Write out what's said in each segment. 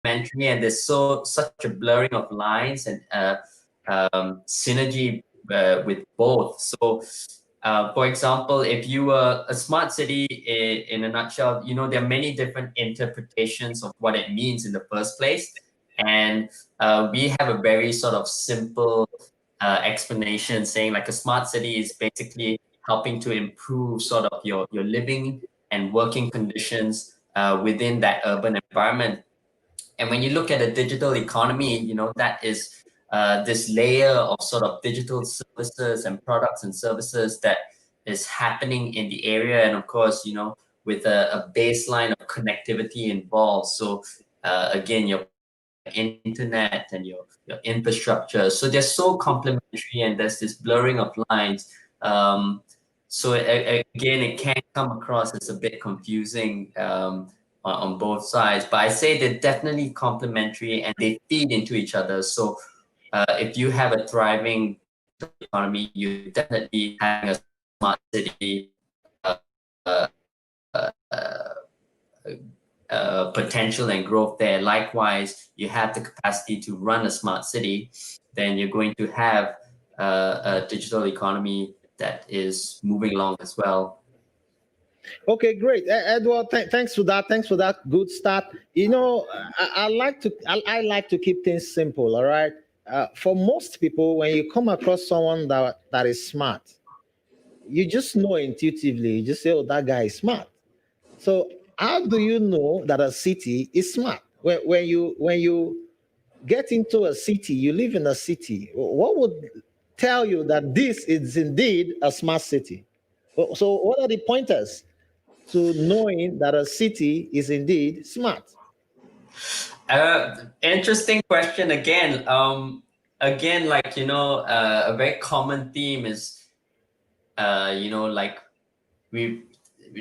complementary, and there's such a blurring of lines and synergy with both. So, for example, if you were a smart city in a nutshell, there are many different interpretations of what it means in the first place. And we have a very sort of simple explanation saying like a smart city is basically helping to improve sort of your living and working conditions within that urban environment. And when you look at a digital economy, that is this layer of sort of digital services and products and services that is happening in the area. And of course, with a baseline of connectivity involved. So again, your internet and your infrastructure. So they're so complementary, and there's this blurring of lines. So again, it can come across as a bit confusing on both sides, but I say they're definitely complementary and they feed into each other. So if you have a thriving economy, you definitely having a smart city uh, potential and growth there. Likewise, you have the capacity to run a smart city, then you're going to have a digital economy that is moving along as well. Okay, great, Edward. Thanks for that. Thanks for that good start. I like to keep things simple. All right. For most people, when you come across someone that is smart, you just know intuitively. You just say, "Oh, that guy is smart." So, how do you know that a city is smart? When you get into a city, you live in a city. What would tell you that this is indeed a smart city? So, what are the pointers to knowing that a city is indeed smart? Interesting question again. Again, like a very common theme is, like we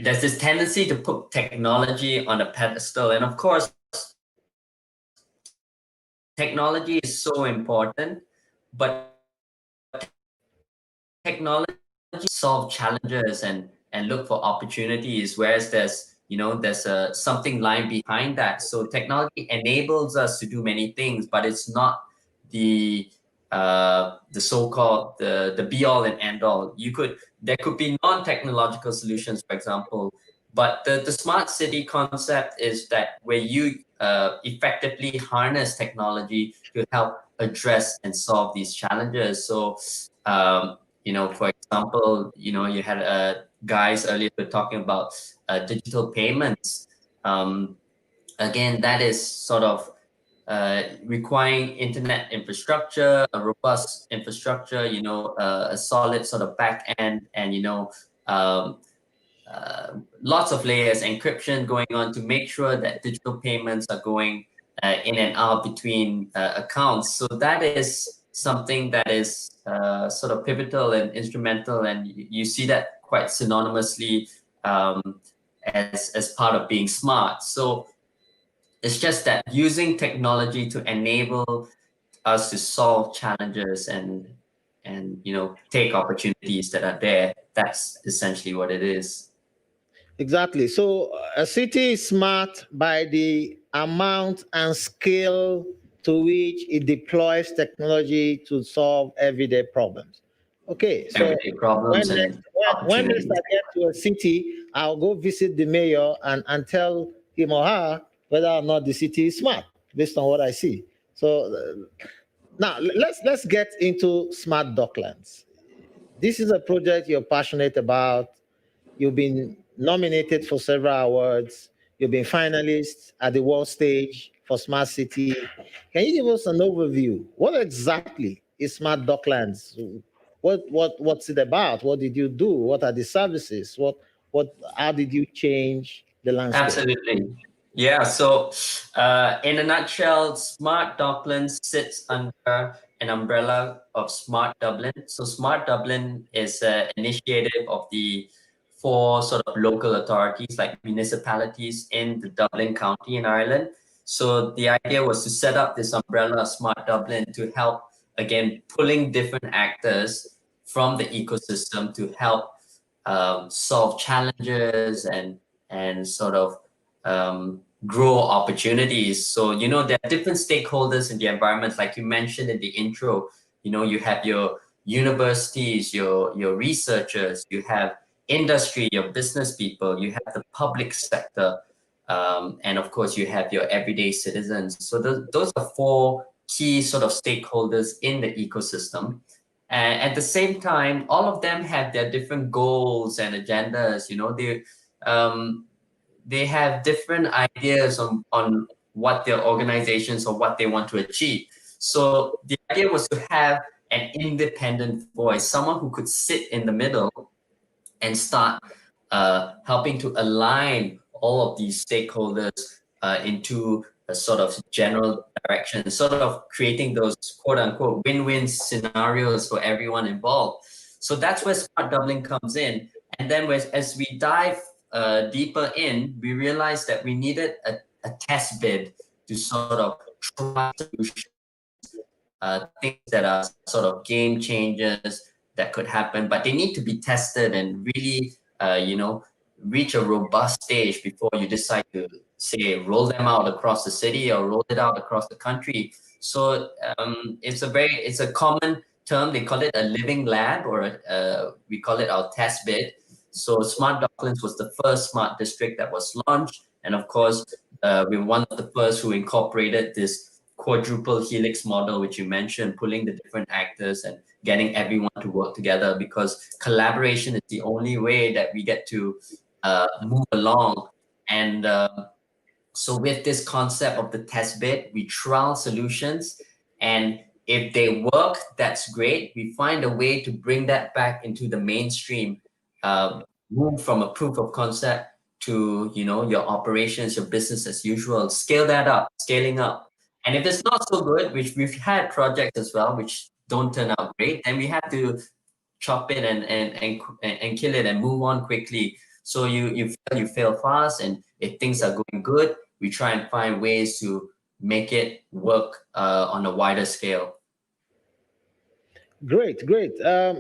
there's this tendency to put technology on a pedestal, and of course, technology is so important, but technology solve challenges and look for opportunities, whereas there's a something lying behind that. So technology enables us to do many things, but it's not the so-called the be all and end all. There could be non-technological solutions, for example, but the smart city concept is that where you effectively harness technology to help address and solve these challenges. So for example, you had guys earlier were talking about digital payments. Again, that is sort of requiring internet infrastructure, a robust infrastructure, a solid sort of back end, and um, lots of layers, encryption going on to make sure that digital payments are going in and out between accounts. So that is something that is sort of pivotal and instrumental, and you see that quite synonymously as part of being smart. So it's just that using technology to enable us to solve challenges and take opportunities that are there. That's essentially what it is. Exactly. So, a city is smart by the amount and scale to which it deploys technology to solve everyday problems. Okay, so Everyday problems and when next I opportunities. get to a city, I'll go visit the mayor and tell him or her whether or not the city is smart based on what I see. So now let's get into smart docklands. This is a project you're passionate about. You've been nominated for several awards. You've been finalist at the world stage for Smart City. Can you give us an overview? What exactly is Smart Docklands? What's it about? What did you do? What are the services? What how did you change the landscape? Absolutely. Yeah. So, in a nutshell, Smart Docklands sits under an umbrella of Smart Dublin. So, Smart Dublin is an initiative of the four sort of local authorities, like municipalities in the Dublin County in Ireland. So, the idea was to set up this umbrella of Smart Dublin to help, again, pulling different actors from the ecosystem to help solve challenges and sort of grow opportunities. So, there are different stakeholders in the environment, like you mentioned in the intro. You have your universities, your researchers, you have industry, your business people, you have the public sector, and of course, you have your everyday citizens. So those are four key sort of stakeholders in the ecosystem. And at the same time, all of them have their different goals and agendas. They have different ideas on what their organizations or what they want to achieve. So the idea was to have an independent voice, someone who could sit in the middle and start helping to align all of these stakeholders into a sort of general direction, sort of creating those quote unquote win-win scenarios for everyone involved. So that's where smart doubling comes in. And then as we dive deeper in, we realized that we needed a test bed to sort of try solutions, things that are sort of game changers that could happen, but they need to be tested and really, reach a robust stage before you decide to say roll them out across the city or roll it out across the country. So it's a common term. They call it a living lab, or we call it our test bed. So Smart Docklands was the first smart district that was launched, and of course, we're one of the first who incorporated this quadruple helix model, which you mentioned, pulling the different actors and getting everyone to work together, because collaboration is the only way that we get to move along. And so with this concept of the test bed, we trial solutions, and if they work, that's great. We find a way to bring that back into the mainstream, move from a proof of concept to your operations, your business as usual, scale that up, scaling up. And if it's not so good, which we've had projects as well, which don't turn out great, then we have to chop it and kill it and move on quickly. So you fail fast, and if things are going good, we try and find ways to make it work on a wider scale. Great, great.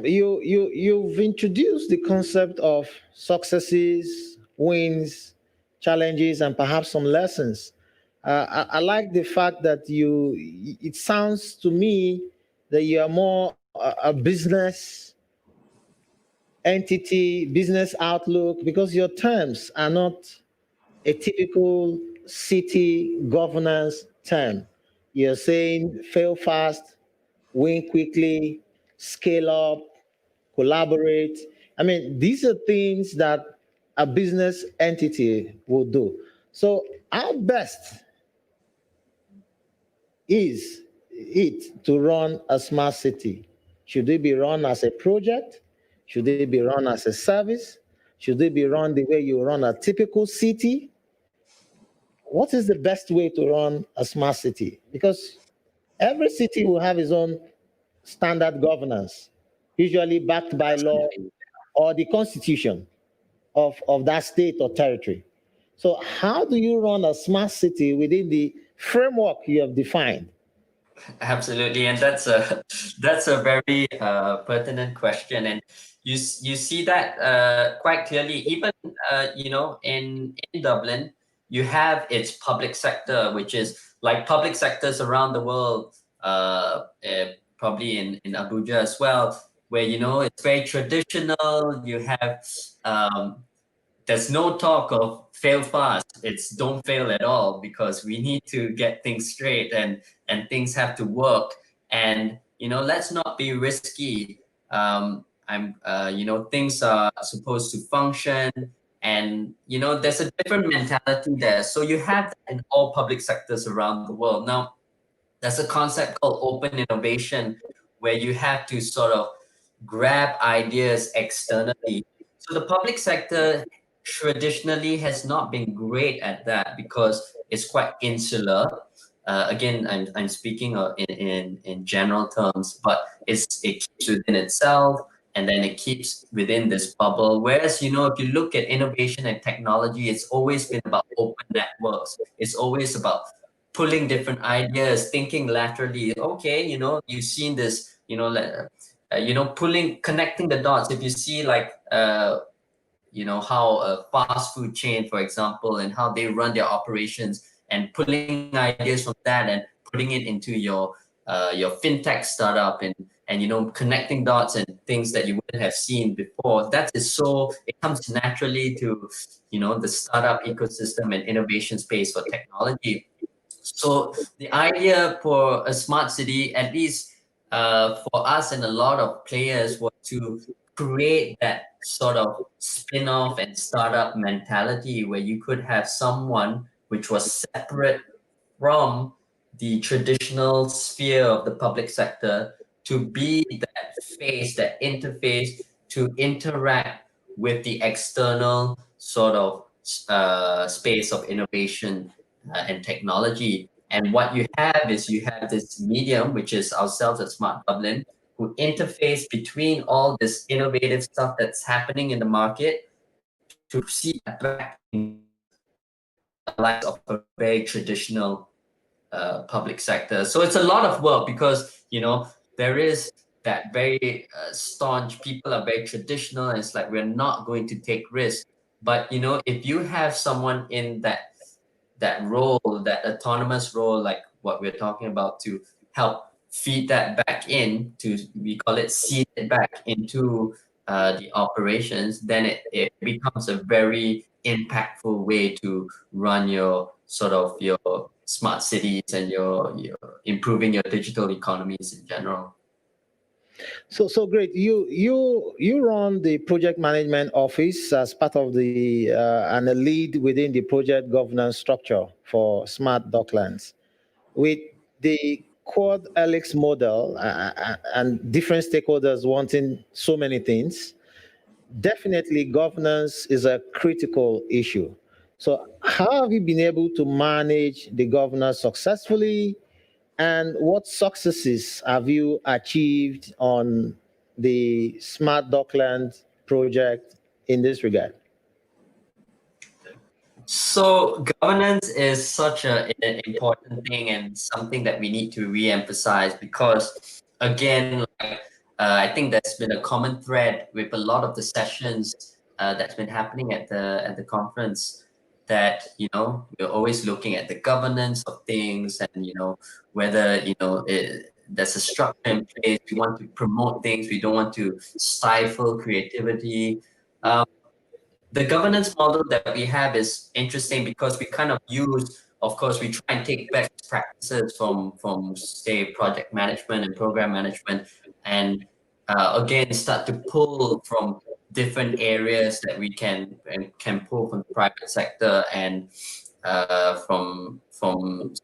You've introduced the concept of successes, wins, challenges, and perhaps some lessons. I like the fact that you. It sounds to me that you are more a business entity, business outlook, because your terms are not a typical city governance term. You're saying fail fast, win quickly, scale up, collaborate. I mean, these are things that a business entity will do. So, how best is it to run a smart city? Should it be run as a project? Should it be run as a service? Should it be run the way you run a typical city? What is the best way to run a smart city? Because every city will have its own standard governance, usually backed by law or the constitution of that state or territory. So, how do you run a smart city within the framework you have defined? Absolutely, and that's a very pertinent question, and you see that quite clearly. Even in Dublin, you have its public sector, which is like public sectors around the world, probably in Abuja as well, where it's very traditional. You have there's no talk of fail fast. It's don't fail at all, because we need to get things straight, and things have to work. And let's not be risky. Things are supposed to function, and there's a different mentality there. So you have that in all public sectors around the world. Now, there's a concept called open innovation, where you have to sort of grab ideas externally. So the public sector traditionally has not been great at that, because it's quite insular. Again, I'm speaking in general terms, but it keeps within itself, and then it keeps within this bubble. Whereas, if you look at innovation and technology, it's always been about open networks. It's always about pulling different ideas, thinking laterally. Okay, you've seen this, pulling, connecting the dots. If you see like how a fast food chain, for example, and how they run their operations, and pulling ideas from that and putting it into your fintech startup, and connecting dots and things that you wouldn't have seen before. That is so, it comes naturally to the startup ecosystem and innovation space for technology. So the idea for a smart city, at least for us and a lot of players, was to create that sort of spin-off and startup mentality where you could have someone which was separate from the traditional sphere of the public sector, to be that face, that interface, to interact with the external sort of space of innovation and technology. And what you have is, you have this medium, which is ourselves at Smart Dublin, who interface between all this innovative stuff that's happening in the market to see that back in the likes of a very traditional public sector. So it's a lot of work, because there is that very staunch, people are very traditional, and it's like, we're not going to take risks. But if you have someone in that role, that autonomous role, like what we're talking about, to help feed that back in, we call it seed it back into the operations, then it becomes a very impactful way to run your smart cities and your improving your digital economies in general. So great. You run the project management office as part of the and a lead within the project governance structure for Smart Docklands. With the quad helix model and different stakeholders wanting so many things, definitely governance is a critical issue. So how have you been able to manage the governance successfully, and what successes have you achieved on the Smart Dockland project in this regard? So governance is such an important thing, and something that we need to re-emphasize, because again, I think that's been a common thread with a lot of the sessions that's been happening at the conference, that we're always looking at the governance of things, and whether there's a structure in place. We want to promote things. We don't want to stifle creativity. The governance model that we have is interesting, because we kind of use, of course, we try and take best practices from say project management and program management, and again start to pull from different areas that we can pull from the private sector, and from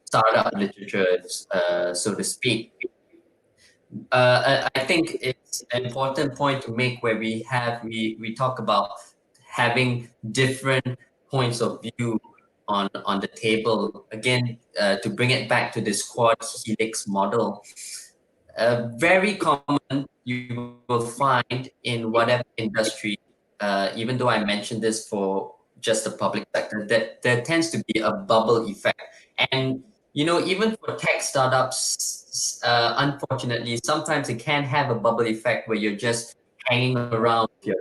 startup literature, so to speak. I think it's an important point to make, where we talk about having different points of view on the table. Again, to bring it back to this quad helix model, very common you will find in whatever industry, even though I mentioned this for just the public sector, that there tends to be a bubble effect. And even for tech startups, unfortunately, sometimes it can have a bubble effect, where you're just hanging around your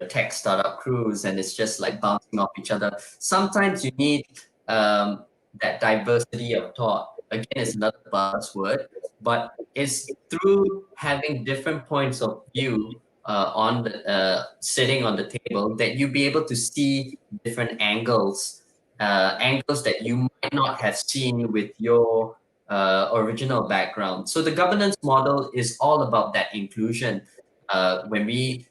tech startup crews, and it's just like bouncing off each other. Sometimes you need that diversity of thought. Again, it's another buzzword, but it's through having different points of view on the sitting on the table, that you be able to see different angles, angles that you might not have seen with your original background. So the governance model is all about that inclusion. When we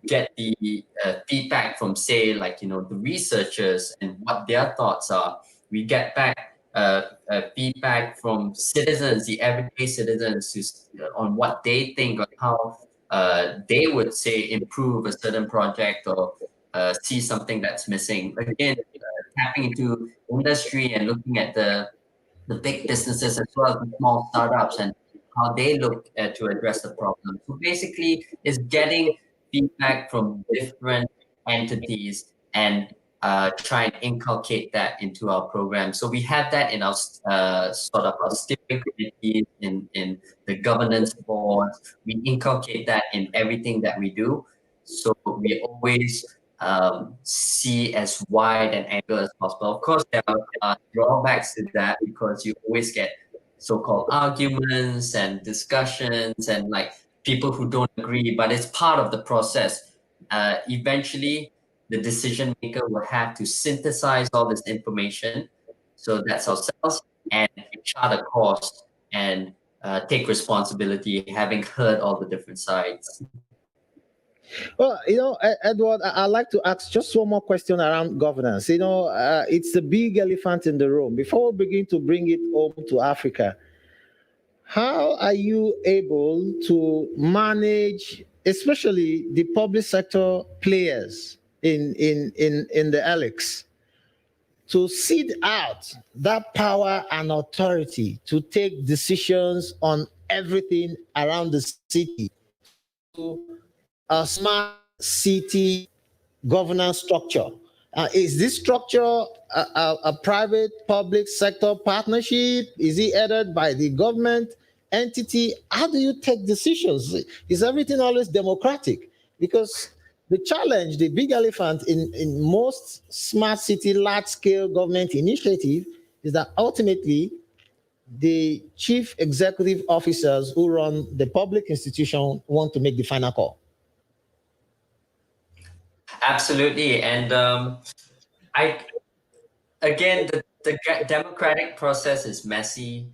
get the feedback from, say, the researchers and what their thoughts are, we get back feedback from citizens, the everyday citizens, on what they think, on how they would say improve a certain project, or see something that's missing. Again, tapping into industry and looking at the big businesses as well as the small startups, and how they look to address the problem. So basically, it's getting feedback from different entities, and try and inculcate that into our program. So we have that in our sort of our steering committees, in the governance boards. We inculcate that in everything that we do. So we always see as wide an angle as possible. Of course, there are drawbacks to that because you always get so-called arguments and discussions and like people who don't agree, but it's part of the process. Eventually, the decision maker will have to synthesize all this information. So that's ourselves and chart a course and take responsibility, having heard all the different sides. Well, Edward, I'd like to ask just one more question around governance. It's the big elephant in the room. Before we begin to bring it home to Africa, how are you able to manage, especially the public sector players in the Alex, to seed out that power and authority to take decisions on everything around the city to a smart city governance structure? Is this structure a private public sector partnership? Is it headed by the government entity? How do you take decisions? Is everything always democratic? Because the challenge, the big elephant in most smart city, large scale government initiative is that ultimately the chief executive officers who run the public institution want to make the final call. Absolutely, and again, the democratic process is messy.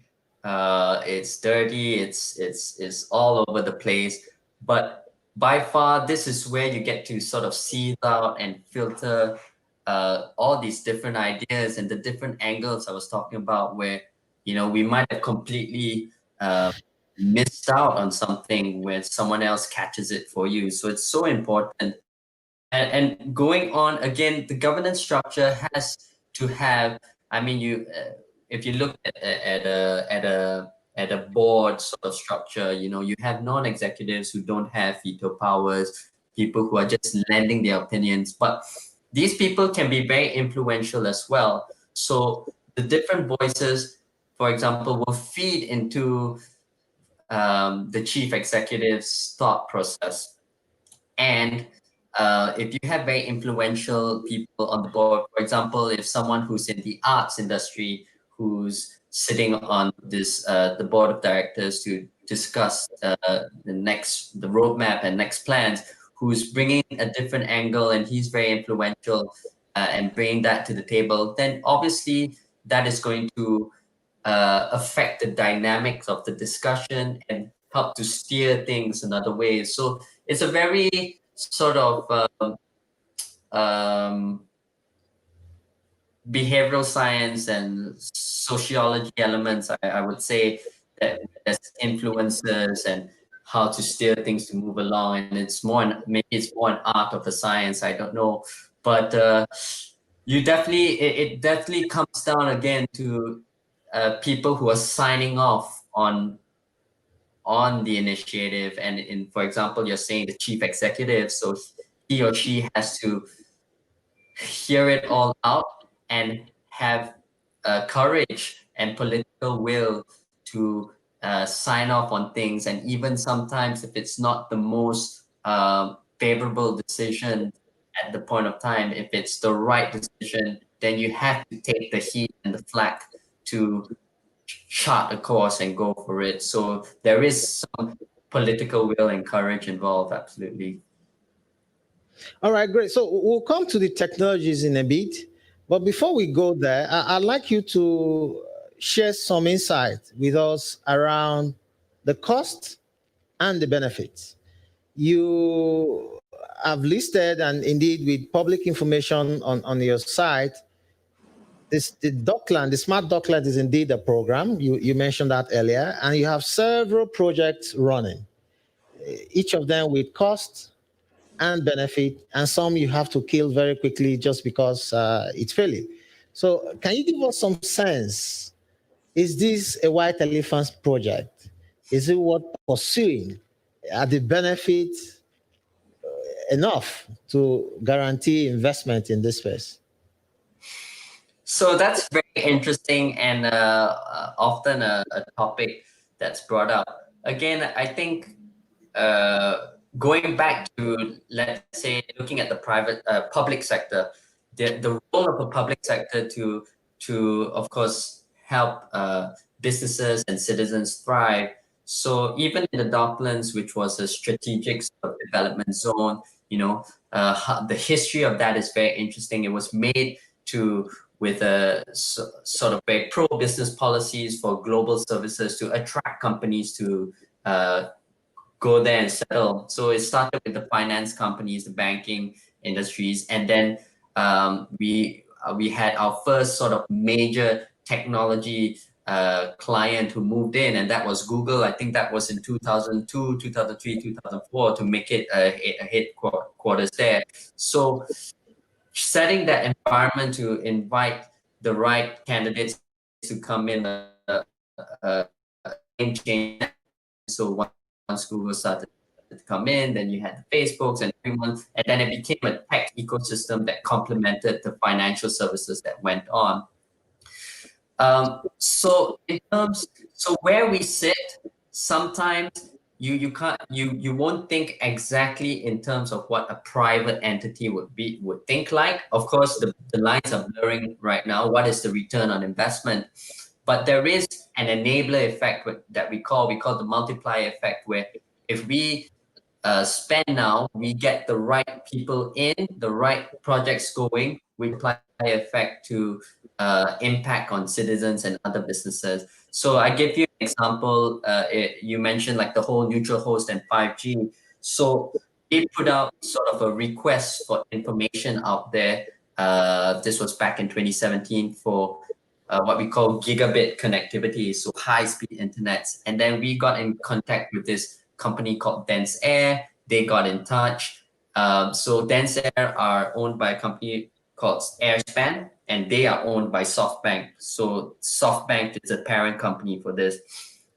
It's dirty. It's all over the place. But by far, this is where you get to sort of see out and filter all these different ideas and the different angles I was talking about, where we might have completely missed out on something where someone else catches it for you. So it's so important. And going on again, the governance structure has to have. I mean, if you look at a board sort of structure, you have non-executives who don't have veto powers, people who are just lending their opinions, but these people can be very influential as well. So the different voices, for example, will feed into the chief executive's thought process. And if you have very influential people on the board, for example, if someone who's in the arts industry, who's sitting on the board of directors to discuss the roadmap and next plans, who's bringing a different angle and he's very influential and bringing that to the table, then obviously that is going to affect the dynamics of the discussion and help to steer things another way. So it's a very sort of behavioral science and sociology elements, I would say, that as influencers and how to steer things to move along. And maybe it's more an art of a science, I don't know. But it definitely comes down again to people who are signing off on the initiative. And for example, you're saying the chief executive, so he or she has to hear it all out and have courage and political will to sign off on things. And even sometimes if it's not the most favorable decision at the point of time, if it's the right decision, then you have to take the heat and the flak to chart a course and go for it. So there is some political will and courage involved, absolutely. All right, great. So we'll come to the technologies in a bit. But before we go there, I'd like you to share some insight with us around the cost and the benefits. You have listed, and indeed with public information on your site, the Smart Dockland is indeed a program. You mentioned that earlier, and you have several projects running, each of them with cost and benefit, and some you have to kill very quickly just because it's failing. So can you give us some sense? Is this a white elephant project? Is it worth pursuing? Are the benefits enough to guarantee investment in this space? So that's very interesting and often a topic that's brought up. Again, I think going back to, let's say, looking at the public sector, the role of the public sector to of course help businesses and citizens thrive. So even in the Docklands, which was a strategic sort of development zone, the history of that is very interesting. It was made with a sort of very pro-business policies for global services to attract companies to go there and settle. So it started with the finance companies, the banking industries, and then we had our first sort of major technology client who moved in, and that was Google. I think that was in 2002, 2003, 2004 to make it a headquarters there. So setting that environment to invite the right candidates to come in, change. So once Google started to come in, then you had the Facebooks and everyone, and then it became a tech ecosystem that complemented the financial services that went on. So where we sit, sometimes you won't think exactly in terms of what a private entity would think like. Of course, the lines are blurring right now. What is the return on investment? But there is an enabler effect that we call the multiplier effect, where if we spend now, we get the right people in, the right projects going, we apply effect to impact on citizens and other businesses. So I give you an example. You mentioned like the whole neutral host and 5G. So we put out sort of a request for information out there. This was back in 2017 for what we call gigabit connectivity, so high-speed internets. And then we got in contact with this company called DenseAir. They got in touch. So DenseAir are owned by a company called Airspan, and they are owned by SoftBank. So SoftBank is a parent company for this.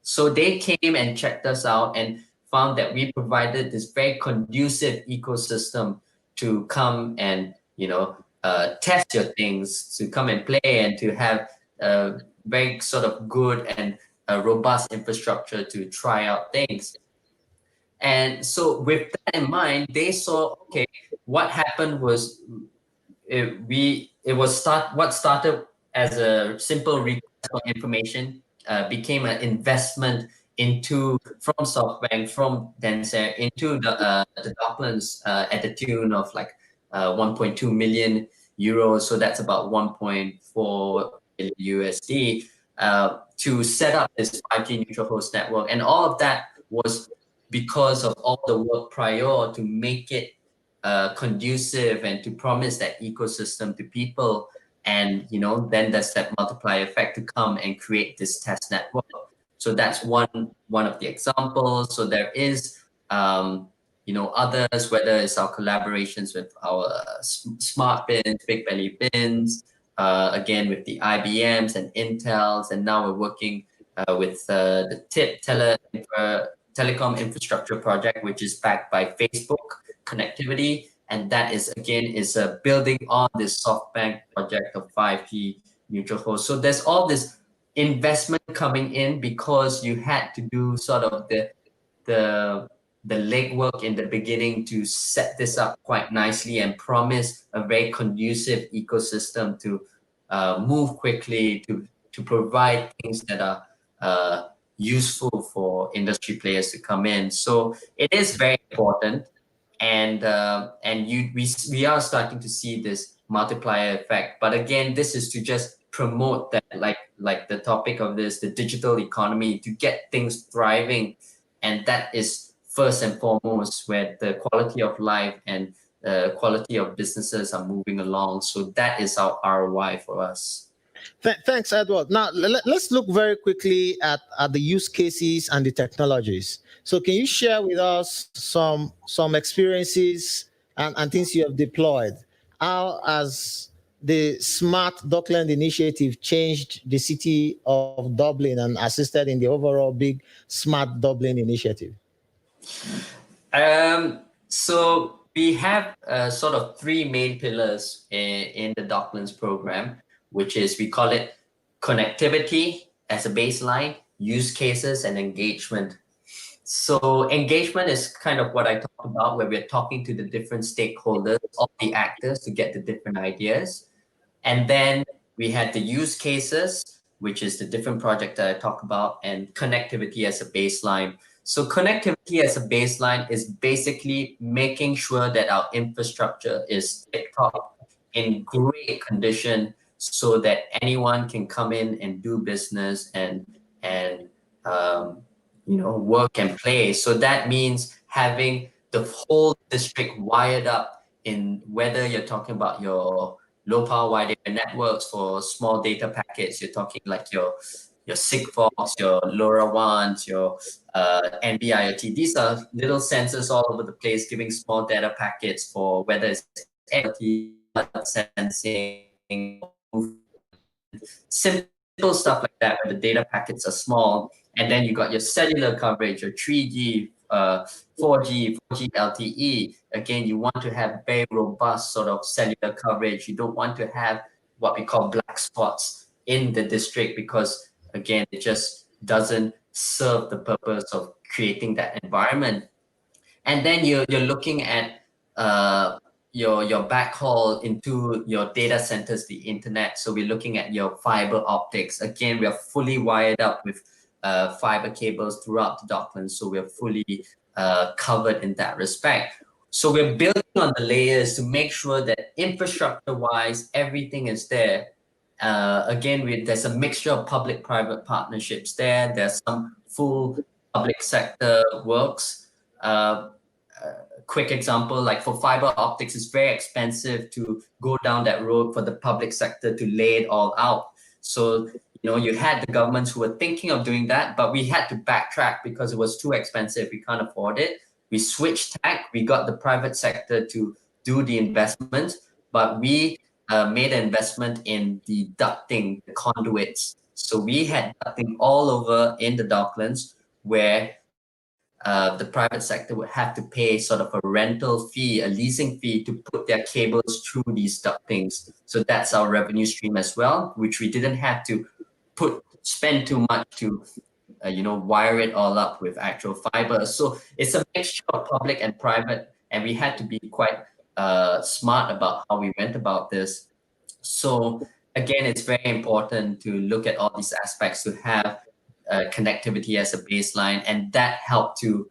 So they came and checked us out and found that we provided this very conducive ecosystem to come and test your things, to come and play, and to have a very sort of good and robust infrastructure to try out things. And so with that in mind, they saw, okay, what happened was what started as a simple request for information became an investment from SoftBank, from DenseAir, into the Docklands at the tune of like 1.2 million euros. So that's about 1.4 million USD to set up this 5G neutral host network. And all of that was because of all the work prior to make it conducive and to promise that ecosystem to people. And then there's that multiplier effect to come and create this test network. So that's one of the examples. So there is others, whether it's our collaborations with our smart bins, big belly bins, again with the IBMs and Intels, and now we're working with the TIP Telecom Infrastructure Project, which is backed by Facebook Connectivity, and that is building on this SoftBank project of 5G neutral host. So there's all this investment coming in because you had to do sort of the legwork in the beginning to set this up quite nicely and promise a very conducive ecosystem to move quickly, to provide things that are useful for industry players to come in. So it is very important, and we are starting to see this multiplier effect. But again, this is to just promote that, like the topic of this, the digital economy, to get things thriving, and that is first and foremost where the quality of life and quality of businesses are moving along. So that is our ROI for us. Thanks, Edward. Now, let's look very quickly at the use cases and the technologies. So can you share with us some experiences and things you have deployed? How has the Smart Dockland initiative changed the city of Dublin and assisted in the overall big Smart Dublin initiative? So we have sort of three main pillars in the Docklands program, which is, we call it connectivity as a baseline, use cases, and engagement. So engagement is kind of what I talked about, where we're talking to the different stakeholders, all the actors to get the different ideas. And then we had the use cases, which is the different project that I talked about, and connectivity as a baseline. So connectivity as a baseline is basically making sure that our infrastructure is tip-top, in great condition, so that anyone can come in and do business and work and play. So that means having the whole district wired up, in whether you're talking about your low power wide area networks for small data packets, you're talking like your Sigfox, your LoRaWANs, your NB-IoT. These are little sensors all over the place giving small data packets for whether it's IoT, sensing, simple stuff like that, where the data packets are small. And then you got your cellular coverage, your 3G, 4G LTE. Again, you want to have very robust sort of cellular coverage. You don't want to have what we call black spots in the district, because again, it just doesn't serve the purpose of creating that environment. And then you're looking at your backhaul into your data centers, the internet. So we're looking at your fiber optics. Again, we are fully wired up with fiber cables throughout the Docklands. So we're fully covered in that respect. So we're building on the layers to make sure that infrastructure-wise, everything is there. Again, there's a mixture of public-private partnerships there. There's some full public sector works. Quick example, like for fiber optics, it's very expensive to go down that road for the public sector to lay it all out. So, you had the governments who were thinking of doing that, but we had to backtrack because it was too expensive. We can't afford it. We switched tack. We got the private sector to do the investment, but we made an investment in the ducting, the conduits. So we had ducting all over in the Docklands, where the private sector would have to pay sort of a rental fee, a leasing fee, to put their cables through these ductings. So that's our revenue stream as well, which we didn't have to spend too much to wire it all up with actual fiber. So it's a mixture of public and private, and we had to be quite smart about how we went about this. So again, it's very important to look at all these aspects, to have connectivity as a baseline, and that helped to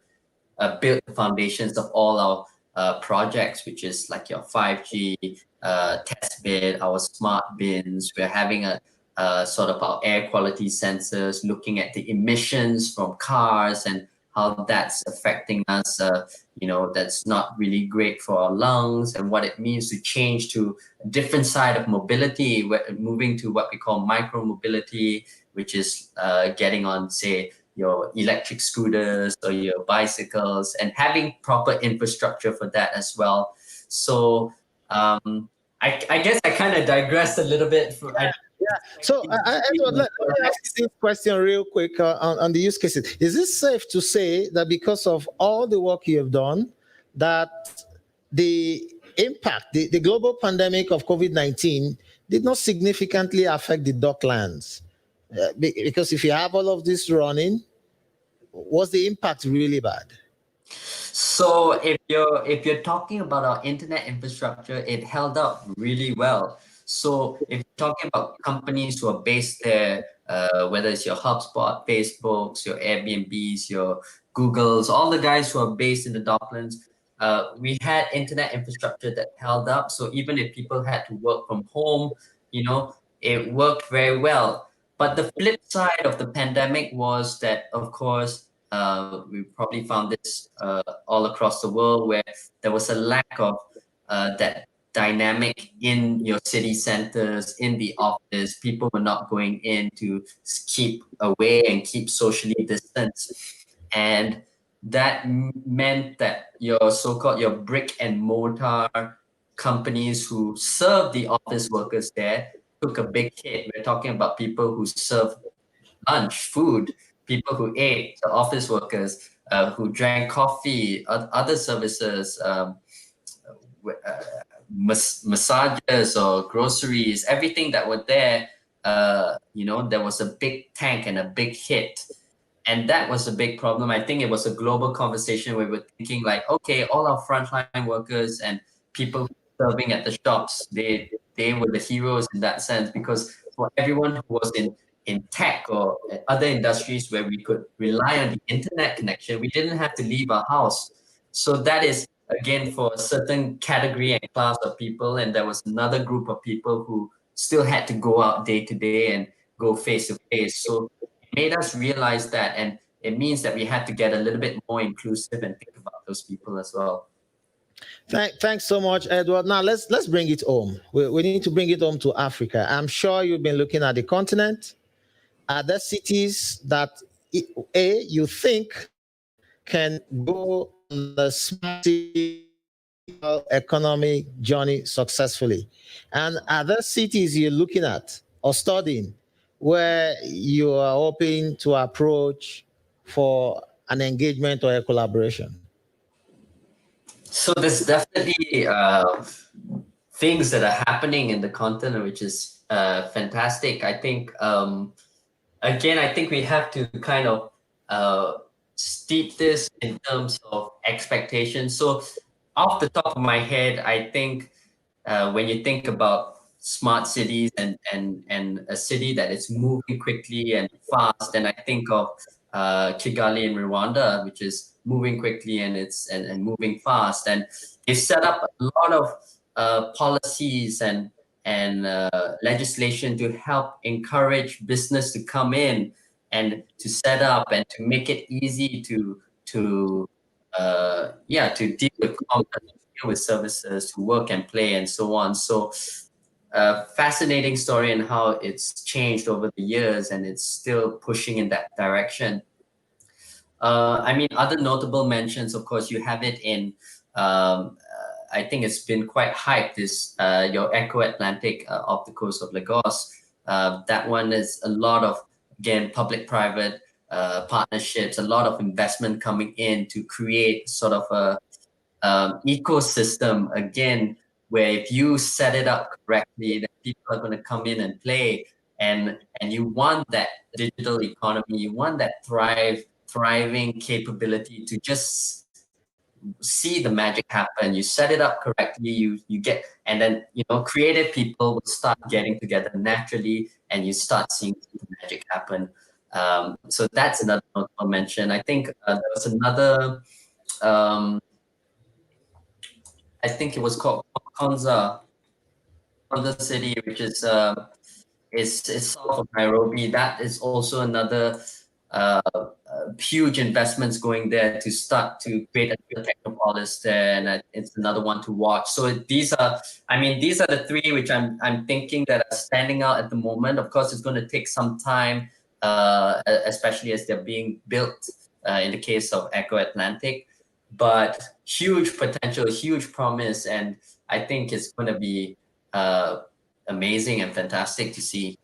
build the foundations of all our projects, which is like your 5G test bed, our smart bins. We're having a sort of our air quality sensors, looking at the emissions from cars and how that's affecting us. That's not really great for our lungs, and what it means to change to a different side of mobility, moving to what we call micro mobility, which is getting on, say, your electric scooters or your bicycles, and having proper infrastructure for that as well. So I guess I kind of digressed a little bit. So Edward, let me ask this question real quick on the use cases. Is it safe to say that because of all the work you have done, that the impact, the global pandemic of COVID-19 did not significantly affect the Docklands? Because if you have all of this running, was the impact really bad? So if you're talking about our internet infrastructure, it held up really well. So if you're talking about companies who are based there, whether it's your HubSpot, Facebooks, your Airbnbs, your Googles, all the guys who are based in the Docklands, we had internet infrastructure that held up. So even if people had to work from home, it worked very well. But the flip side of the pandemic was that, of course, we probably found this all across the world, where there was a lack of that dynamic in your city centers, in the office. People were not going in to keep away and keep socially distanced. And that meant that your so-called your brick and mortar companies who serve the office workers there took a big hit. We're talking about people who serve lunch, food, people who ate, the office workers who drank coffee, other services, massages or groceries, everything that were there. There was a big tank and a big hit. And that was a big problem. I think it was a global conversation where we were thinking like, okay, all our frontline workers and people serving at the shops, they were the heroes in that sense, because for everyone who was in tech or other industries where we could rely on the internet connection, we didn't have to leave our house. So that is again for a certain category and class of people, and there was another group of people who still had to go out day to day and go face to face. So it made us realize that, and it means that we had to get a little bit more inclusive and think about those people as well. Thanks so much, Edward. Now let's bring it home. We need to bring it home to Africa. I'm sure you've been looking at the continent. Are there cities that you think can go on the smart city economic journey successfully? And are there cities you're looking at or studying where you are hoping to approach for an engagement or a collaboration? So there's definitely things that are happening in the continent, which is fantastic. I think, again, I think we have to kind of steep this in terms of expectations. So off the top of my head, I think when you think about smart cities and a city that is moving quickly and fast, and I think of Kigali in Rwanda, which is moving quickly and and moving fast, and they've set up a lot of policies and legislation to help encourage business to come in and to set up and to make it easy to deal with commerce, deal with services, to work and play and so on. So fascinating story and how it's changed over the years, and it's still pushing in that direction. I mean, other notable mentions, of course, you have it in, I think it's been quite hyped, is your Echo Atlantic off the coast of Lagos. That one is a lot of, again, public-private partnerships, a lot of investment coming in to create sort of a ecosystem, again, where if you set it up correctly, then people are going to come in and play. And you want that digital economy, you want that thriving capability to just see the magic happen. You set it up correctly, you get, and then creative people will start getting together naturally, and you start seeing the magic happen. So that's another notable mention. I think there was another. I think it was called Konza City, which is south of Nairobi. That is also another huge investments going there to start to create a technopolis there, and it's another one to watch. So these are the three which I'm thinking that are standing out at the moment. Of course, it's going to take some time, especially as they're being built. In the case of Echo Atlantic, but huge potential, huge promise, and I think it's going to be amazing and fantastic to see.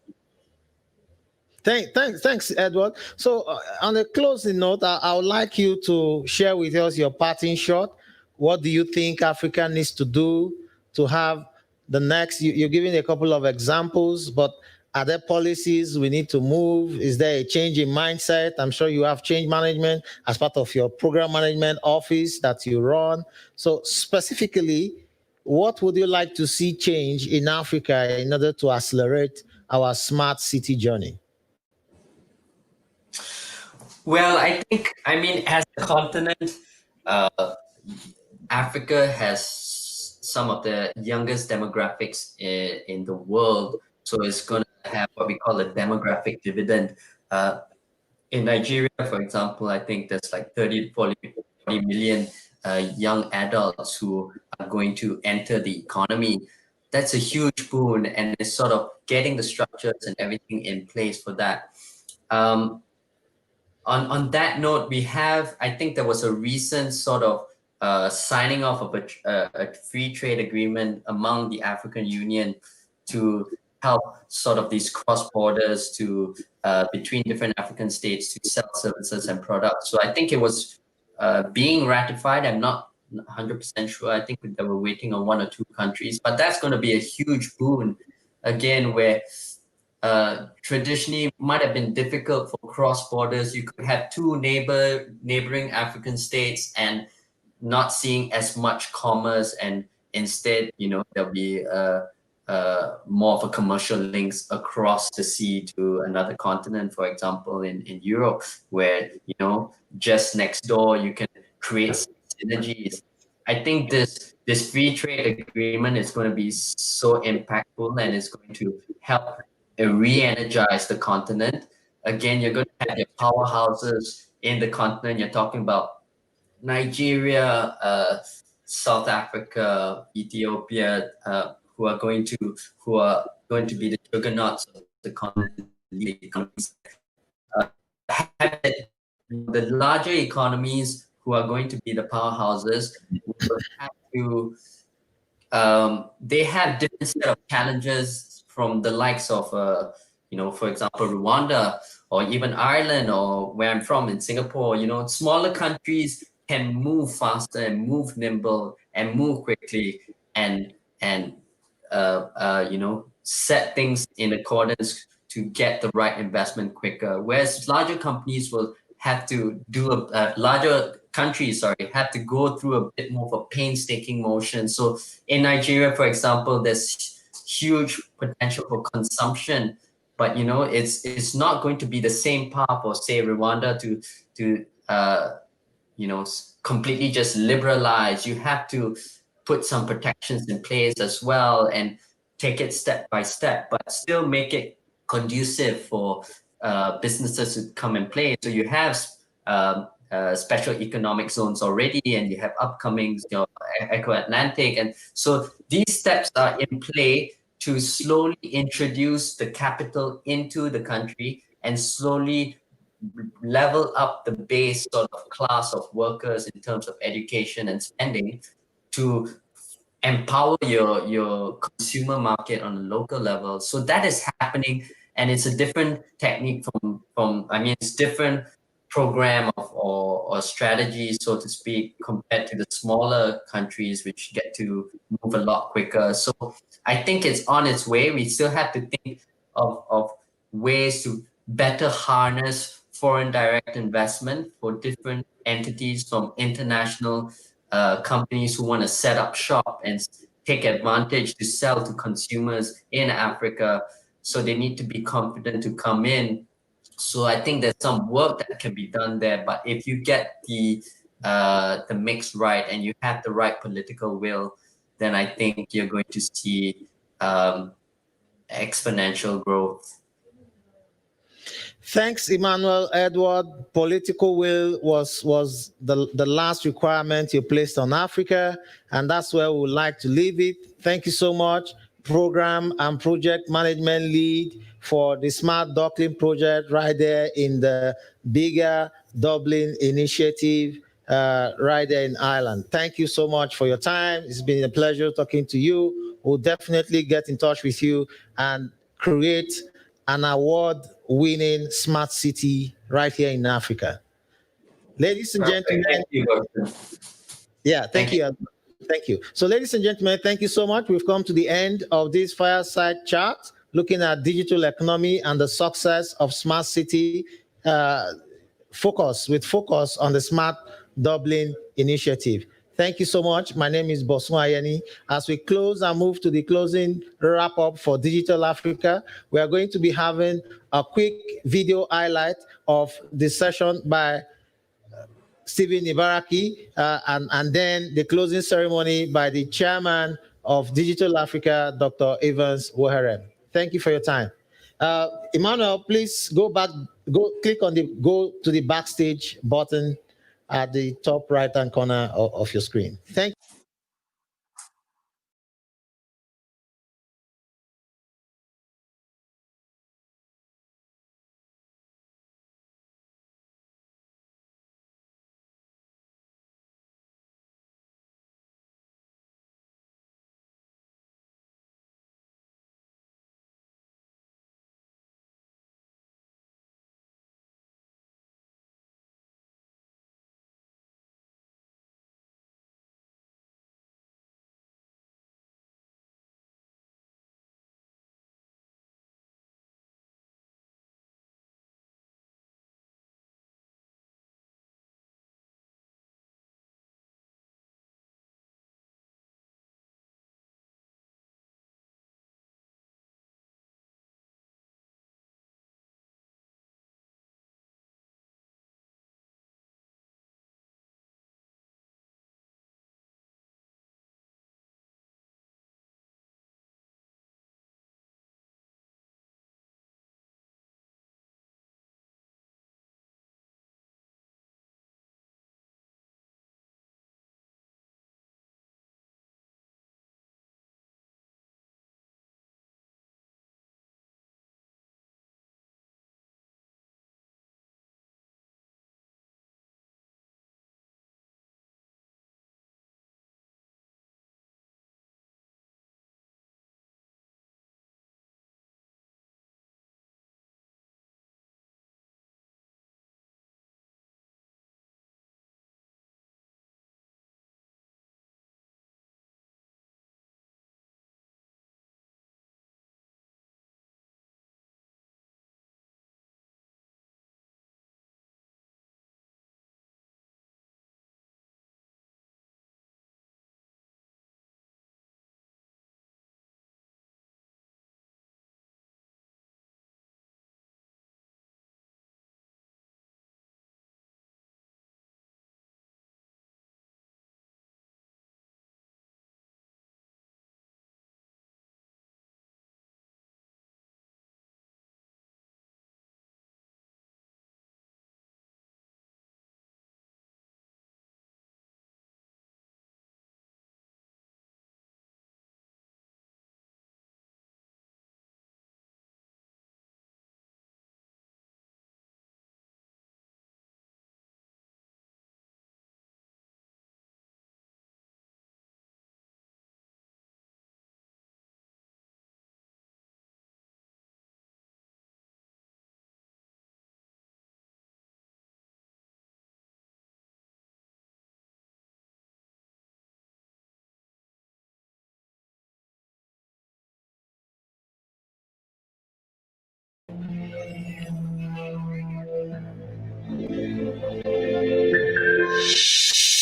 Thanks, Edward. So, on a closing note, I would like you to share with us your parting shot. What do you think Africa needs to do to have the next? You're giving a couple of examples, but are there policies we need to move? Is there a change in mindset? I'm sure you have change management as part of your program management office that you run. So, specifically, what would you like to see change in Africa in order to accelerate our smart city journey? Well, I mean, as a continent, Africa has some of the youngest demographics in the world. So it's going to have what we call a demographic dividend. In Nigeria, for example, I think there's like 30 to 40 million young adults who are going to enter the economy. That's a huge boon, and it's sort of getting the structures and everything in place for that. On that note, I think there was a recent sort of signing off of a free trade agreement among the African Union to help sort of these cross borders to between different African states to sell services and products. So I think it was being ratified. I'm not 100% sure. I think they were waiting on one or two countries, but that's going to be a huge boon again, where traditionally might have been difficult for cross borders. You could have two neighboring African states and not seeing as much commerce, and instead, there'll be more of a commercial links across the sea to another continent. For example, in Europe, where just next door you can create synergies. I think this free trade agreement is going to be so impactful, and it's going to help re-energize the continent. Again, you're going to have your powerhouses in the continent. You're talking about Nigeria, South Africa, Ethiopia, who are going to be the juggernauts of the continent. The larger economies who are going to be the powerhouses will have to. They have different set of challenges from the likes of, for example, Rwanda or even Ireland, or where I'm from in Singapore. Smaller countries can move faster and move nimble and move quickly and set things in accordance to get the right investment quicker. Whereas larger companies will have to do larger countries, have to go through a bit more of a painstaking motion. So in Nigeria, for example, there's huge potential for consumption, but it's not going to be the same path for, say, Rwanda to completely just liberalize. You have to put some protections in place as well and take it step by step, but still make it conducive for businesses to come and play. So you have special economic zones already, and you have upcoming Eco-Atlantic. And so these steps are in play to slowly introduce the capital into the country and slowly level up the base sort of class of workers in terms of education and spending to empower your consumer market on a local level. So that is happening, and it's a different technique it's different program or strategy, so to speak, compared to the smaller countries which get to move a lot quicker. So I think it's on its way. We still have to think of ways to better harness foreign direct investment for different entities, from international companies who want to set up shop and take advantage to sell to consumers in Africa. So they need to be confident to come in. So I think there's some work that can be done there. But if you get the mix right and you have the right political will, then I think you're going to see exponential growth. Thanks, Emmanuel Edward. Political will was the last requirement you placed on Africa, and that's where we would like to leave it. Thank you so much, Program and Project Management Lead for the Smart Dublin project right there in the bigger Dublin initiative right there in Ireland. Thank you so much for your time. It's been a pleasure talking to you. We'll definitely get in touch with you and create an award-winning smart city right here in Africa. Ladies and gentlemen, thank you. Thank you. Thank you. So, ladies and gentlemen, thank you so much. We've come to the end of this fireside chat, looking at digital economy and the success of smart city, focus on the Smart Dublin initiative. Thank you so much. My name is Bosun Ayeni. As we close and move to the closing wrap up for Digital Africa, we are going to be having a quick video highlight of the session by Stephen Ibaraki, and then the closing ceremony by the chairman of Digital Africa, Dr. Evans Woherem. Thank you for your time. Emmanuel, please go click on go to the backstage button at the top right-hand corner of your screen. Thank you.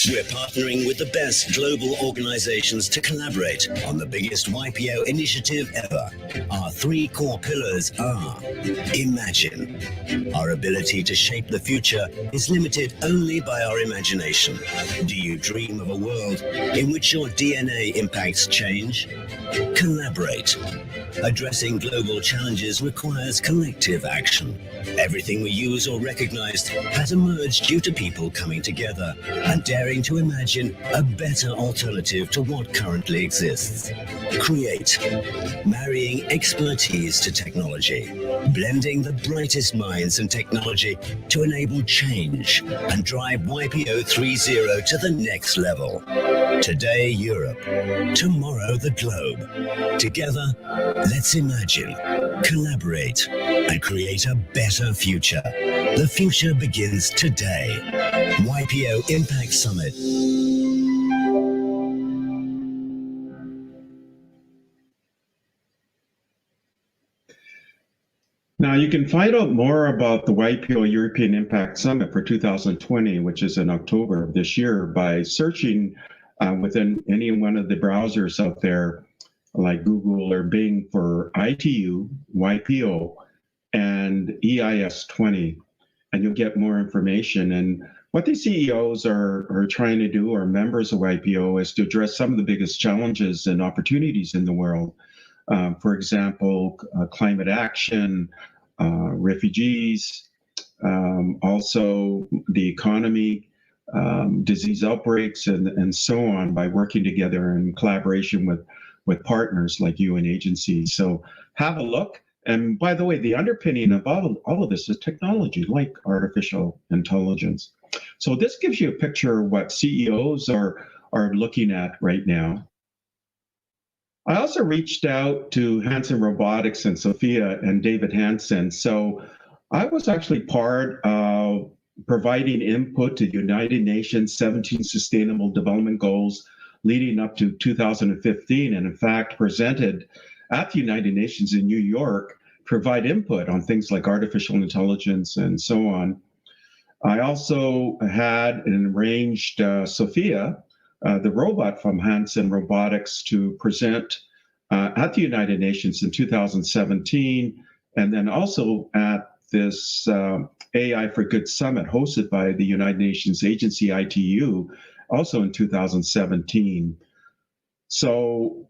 We're partnering with the best global organizations to collaborate on the biggest YPO initiative ever. Our three core pillars are: Imagine. Our ability to shape the future is limited only by our imagination. Do you dream of a world in which your DNA impacts change? Collaborate. Addressing global challenges requires collective action. Everything we use or recognized has emerged due to people coming together and daring to imagine a better alternative to what currently exists. Create. Marrying expertise to technology. Blending the brightest minds and technology to enable change and drive YPO 3.0 to the next level. Today, Europe. Tomorrow, the globe. Together, let's imagine, collaborate, and create a better future. The future begins today. YPO Impact Summit. Now, you can find out more about the YPO European Impact Summit for 2020, which is in October of this year, by searching within any one of the browsers out there, like Google or Bing, for ITU, YPO, and EIS 20, and you'll get more information. And what these CEOs are trying to do, or members of YPO, is to address some of the biggest challenges and opportunities in the world. For example, climate action, refugees, also the economy, disease outbreaks, and so on, by working together in collaboration with partners like you and agencies. So have a look. And by the way, the underpinning of all of this is technology like artificial intelligence. So this gives you a picture of what CEOs are looking at right now. I also reached out to Hanson Robotics and Sophia and David Hanson. So I was actually part of providing input to the United Nations 17 Sustainable Development Goals leading up to 2015, and in fact presented at the United Nations in New York, provide input on things like artificial intelligence and so on. I also had and arranged Sophia, the robot from Hanson Robotics, to present at the United Nations in 2017, and then also at this AI for Good Summit hosted by the United Nations agency ITU, also in 2017. So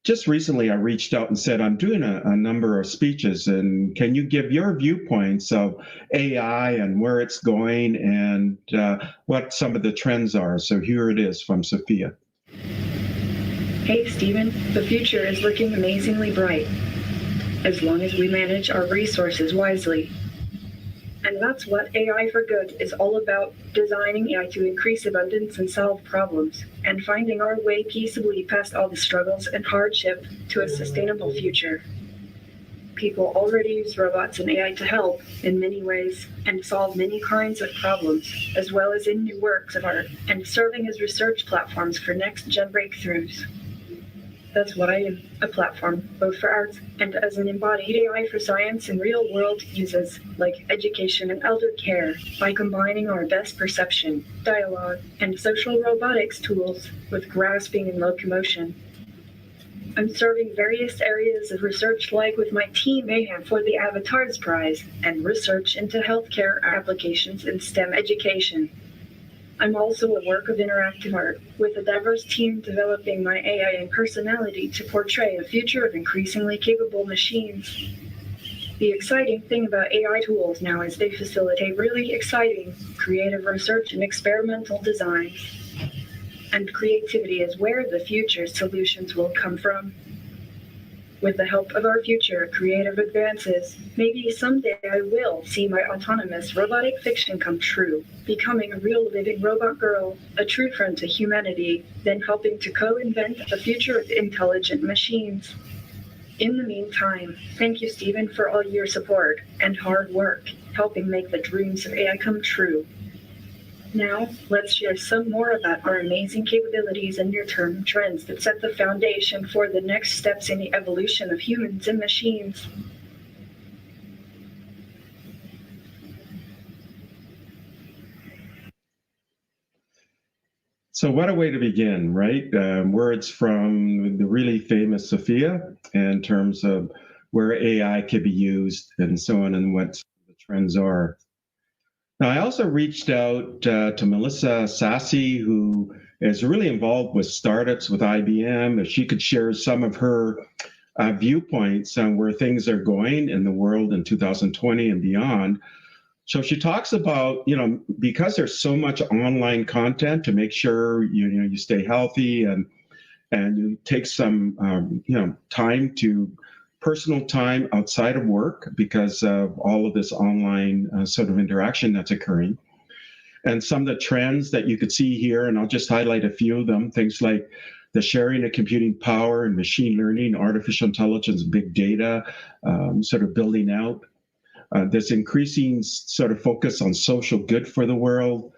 just recently I reached out and said, I'm doing a number of speeches, and can you give your viewpoints of AI and where it's going and what some of the trends are? So here it is from Sophia. Hey, Stephen, the future is looking amazingly bright, as long as we manage our resources wisely. And that's what AI for Good is all about: designing AI to increase abundance and solve problems, and finding our way peaceably past all the struggles and hardship to a sustainable future. People already use robots and AI to help in many ways and solve many kinds of problems, as well as in new works of art, and serving as research platforms for next-gen breakthroughs. That's what I am, a platform, both for art and as an embodied AI for science and real-world uses, like education and elder care, by combining our best perception, dialogue, and social robotics tools with grasping and locomotion. I'm serving various areas of research, like with my team Mayhem for the Avatars Prize, and research into healthcare applications in STEM education. I'm also a work of interactive art, with a diverse team developing my AI and personality to portray a future of increasingly capable machines. The exciting thing about AI tools now is they facilitate really exciting, creative research and experimental designs. And creativity is where the future solutions will come from. With the help of our future creative advances, maybe someday I will see my autonomous robotic fiction come true, becoming a real living robot girl, a true friend to humanity, then helping to co-invent a future of intelligent machines. In the meantime, thank you, Stephen, for all your support and hard work, helping make the dreams of AI come true. Now, let's share some more about our amazing capabilities and near-term trends that set the foundation for the next steps in the evolution of humans and machines. So what a way to begin, right? Words from the really famous Sophia in terms of where AI could be used and so on and what the trends are. Now, I also reached out to Melissa Sassy, who is really involved with startups with IBM, if she could share some of her viewpoints on where things are going in the world in 2020 and beyond. So she talks about, because there's so much online content, to make sure you stay healthy and you take some time to personal time outside of work because of all of this online sort of interaction that's occurring. And some of the trends that you could see here, and I'll just highlight a few of them, things like the sharing of computing power and machine learning, artificial intelligence, big data, sort of building out. This increasing sort of focus on social good for the world,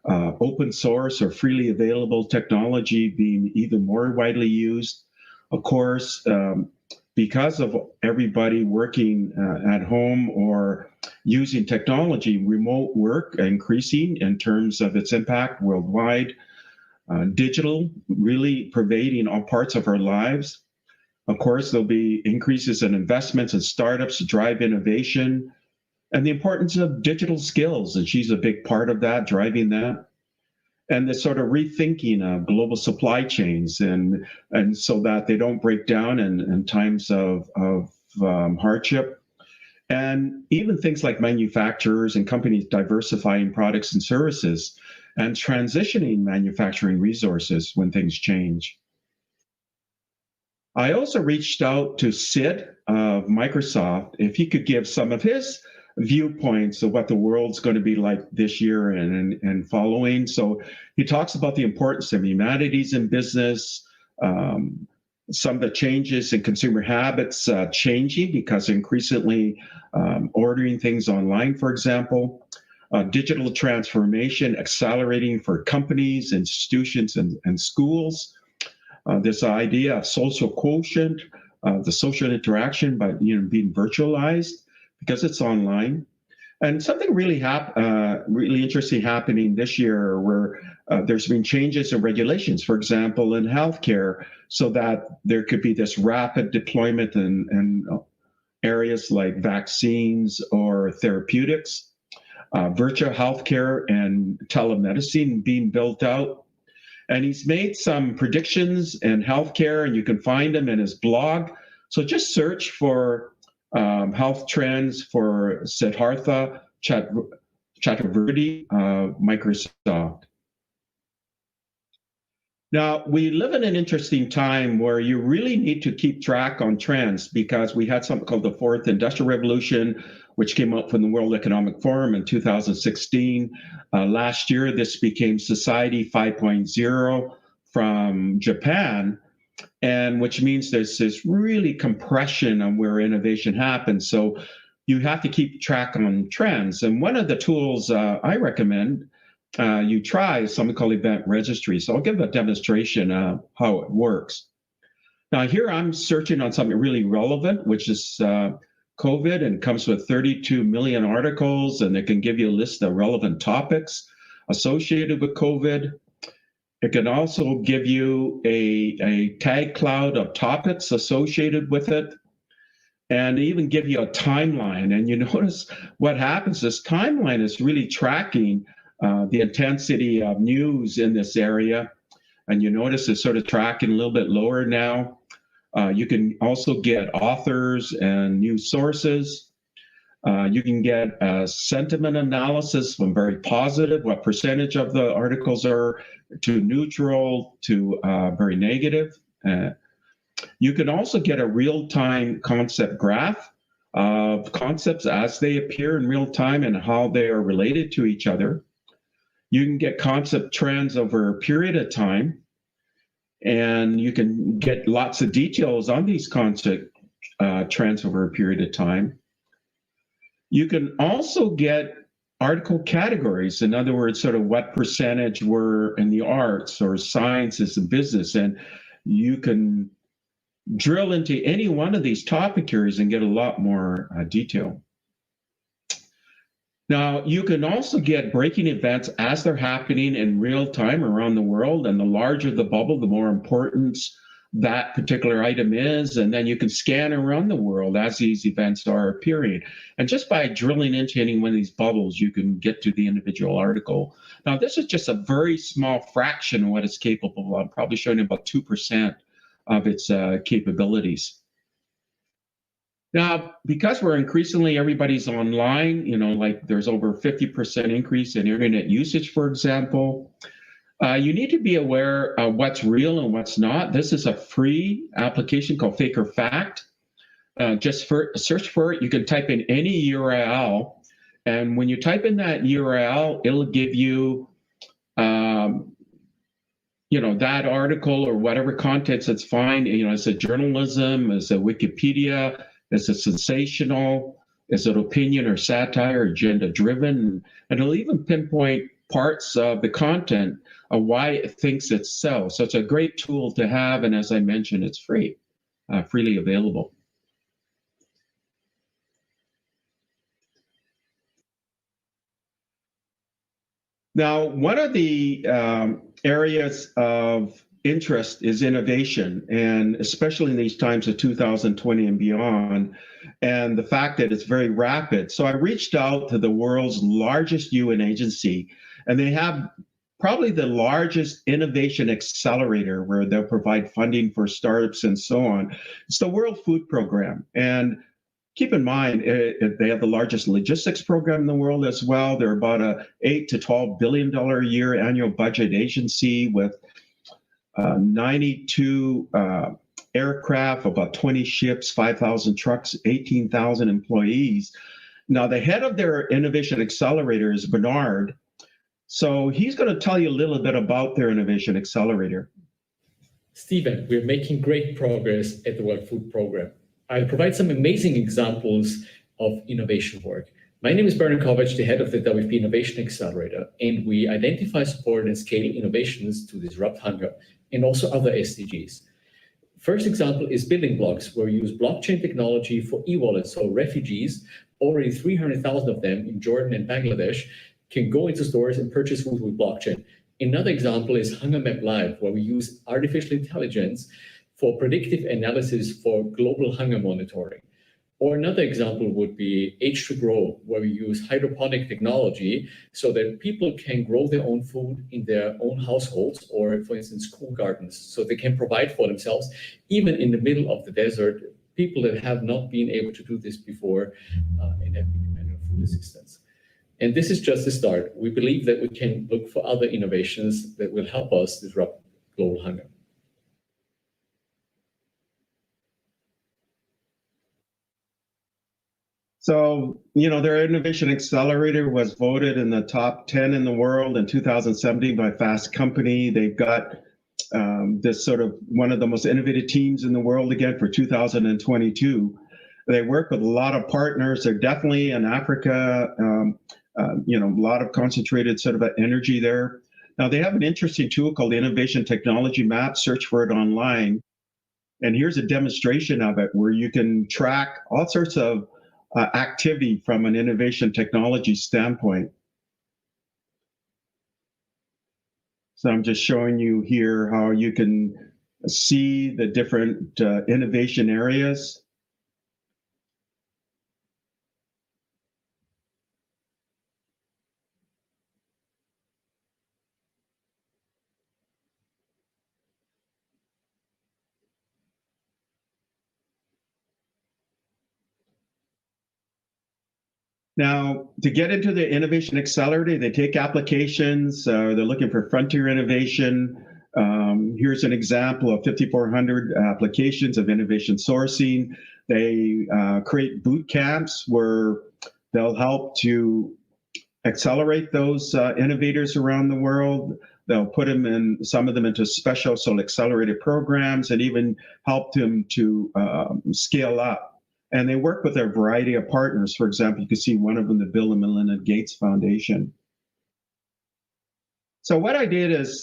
open source or freely available technology being even more widely used. Of course, because of everybody working at home or using technology, remote work increasing in terms of its impact worldwide. Digital really pervading all parts of our lives. Of course, there'll be increases in investments and startups to drive innovation, and the importance of digital skills, and she's a big part of that, driving that. And the sort of rethinking of global supply chains, and so that they don't break down in times of hardship. And even things like manufacturers and companies diversifying products and services and transitioning manufacturing resources when things change. I also reached out to Sid of Microsoft, if he could give some of his viewpoints of what the world's going to be like this year and following. So he talks about the importance of humanities in business, some of the changes in consumer habits changing because increasingly ordering things online, for example, digital transformation accelerating for companies, institutions, and schools. This idea of social quotient, the social interaction by being virtualized, because it's online. And something really really interesting happening this year where there's been changes in regulations, for example, in healthcare, so that there could be this rapid deployment in areas like vaccines or therapeutics, virtual healthcare and telemedicine being built out. And he's made some predictions in healthcare, and you can find them in his blog. So just search for health trends for Siddhartha Chakravarthy of Microsoft. Now, we live in an interesting time where you really need to keep track on trends, because we had something called the Fourth Industrial Revolution, which came up from the World Economic Forum in 2016. Last year, this became Society 5.0 from Japan, and which means there's this really compression on where innovation happens. So you have to keep track on trends. And one of the tools I recommend you try is something called Event Registry. So I'll give a demonstration of how it works. Now here I'm searching on something really relevant, which is COVID, and comes with 32 million articles, and it can give you a list of relevant topics associated with COVID. It can also give you a tag cloud of topics associated with it, and even give you a timeline. And you notice what happens, this timeline is really tracking the intensity of news in this area. And you notice it's sort of tracking a little bit lower now. You can also get authors and news sources. You can get sentiment analysis from very positive, what percentage of the articles are, to neutral, to very negative. You can also get a real-time concept graph of concepts as they appear in real time and how they are related to each other. You can get concept trends over a period of time, and you can get lots of details on these concept trends over a period of time. You can also get article categories, in other words, sort of what percentage were in the arts or sciences and business, and you can drill into any one of these topic areas and get a lot more detail. Now, you can also get breaking events as they're happening in real time around the world. And the larger the bubble, the more importance that particular item is. And then you can scan around the world as these events are appearing. And just by drilling into any one of these bubbles, you can get to the individual article. Now, this is just a very small fraction of what it's capable of. I'm probably showing about 2% of its capabilities. Now, because we're increasingly, everybody's online, like there's over 50% increase in internet usage, for example, you need to be aware of what's real and what's not. This is a free application called Fake or Fact. Just search for it. You can type in any URL. And when you type in that URL, it'll give you, that article or whatever contents it's fine. Is it journalism? Is it Wikipedia? Is it sensational? Is it opinion or satire, agenda driven? And it'll even pinpoint parts of the content of why it thinks it's so. So it's a great tool to have. And as I mentioned, it's free, freely available. Now, one of the areas of interest is innovation, and especially in these times of 2020 and beyond, and the fact that it's very rapid. So I reached out to the world's largest UN agency, and they have probably the largest innovation accelerator where they'll provide funding for startups and so on. It's the World Food Program. And keep in mind, they have the largest logistics program in the world as well. They're about a $8 to $12 billion a year annual budget agency with 92 aircraft, about 20 ships, 5,000 trucks, 18,000 employees. Now, the head of their innovation accelerator is Bernard. So he's going to tell you a little bit about their innovation accelerator. Stephen, we're making great progress at the World Food Program. I'll provide some amazing examples of innovation work. My name is Bernard Kovac, the head of the WFP Innovation Accelerator, and we identify, support, and scale innovations to disrupt hunger and also other SDGs. First example is Building Blocks, where we use blockchain technology for e-wallets. So refugees, already 300,000 of them in Jordan and Bangladesh, can go into stores and purchase food with blockchain. Another example is Hunger Map Live, where we use artificial intelligence for predictive analysis for global hunger monitoring. Or another example would be H2Grow, where we use hydroponic technology so that people can grow their own food in their own households, or for instance, school gardens, so they can provide for themselves, even in the middle of the desert, people that have not been able to do this before and have been dependent on food assistance. And this is just the start. We believe that we can look for other innovations that will help us disrupt global hunger. So, their Innovation Accelerator was voted in the top 10 in the world in 2017 by Fast Company. They've got this sort of one of the most innovative teams in the world again for 2022. They work with a lot of partners. They're definitely in Africa, a lot of concentrated sort of energy there. Now, they have an interesting tool called the Innovation Technology Map. Search for it online. And here's a demonstration of it where you can track all sorts of activity from an innovation technology standpoint. So I'm just showing you here how you can see the different innovation areas. Now, to get into the Innovation Accelerator, they take applications. They're looking for frontier innovation. Here's an example of 5,400 applications of innovation sourcing. They create boot camps where they'll help to accelerate those innovators around the world. They'll put some of them into special accelerated programs and even help them to scale up. And they work with a variety of partners. For example, you can see one of them, the Bill and Melinda Gates Foundation. So what I did is,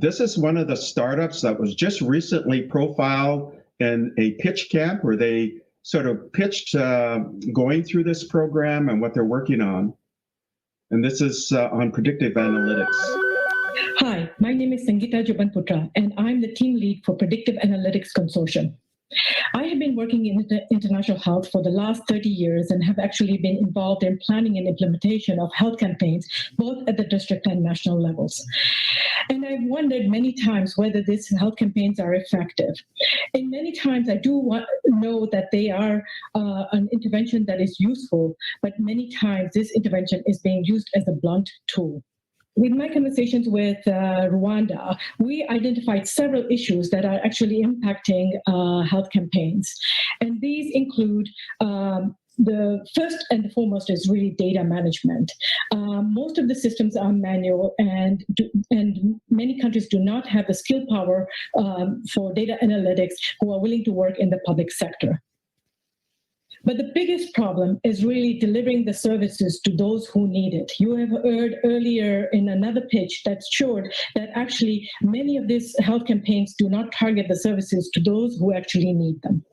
this is one of the startups that was just recently profiled in a pitch camp where they sort of pitched going through this program and what they're working on. and this is on predictive analytics. Hi, my name is Sangeeta Jubanputra, and I'm the team lead for Predictive Analytics Consortium. I have been working in international health for the last 30 years and have actually been involved in planning and implementation of health campaigns, both at the district and national levels. And I've wondered many times whether these health campaigns are effective. And many times I do know that they are an intervention that is useful, but many times this intervention is being used as a blunt tool. With my conversations with Rwanda, we identified several issues that are actually impacting health campaigns. And these include the first and the foremost is really data management. Most of the systems are manual, and many countries do not have the skill power for data analytics who are willing to work in the public sector. But the biggest problem is really delivering the services to those who need it. You have heard earlier in another pitch that showed that actually many of these health campaigns do not target the services to those who actually need them.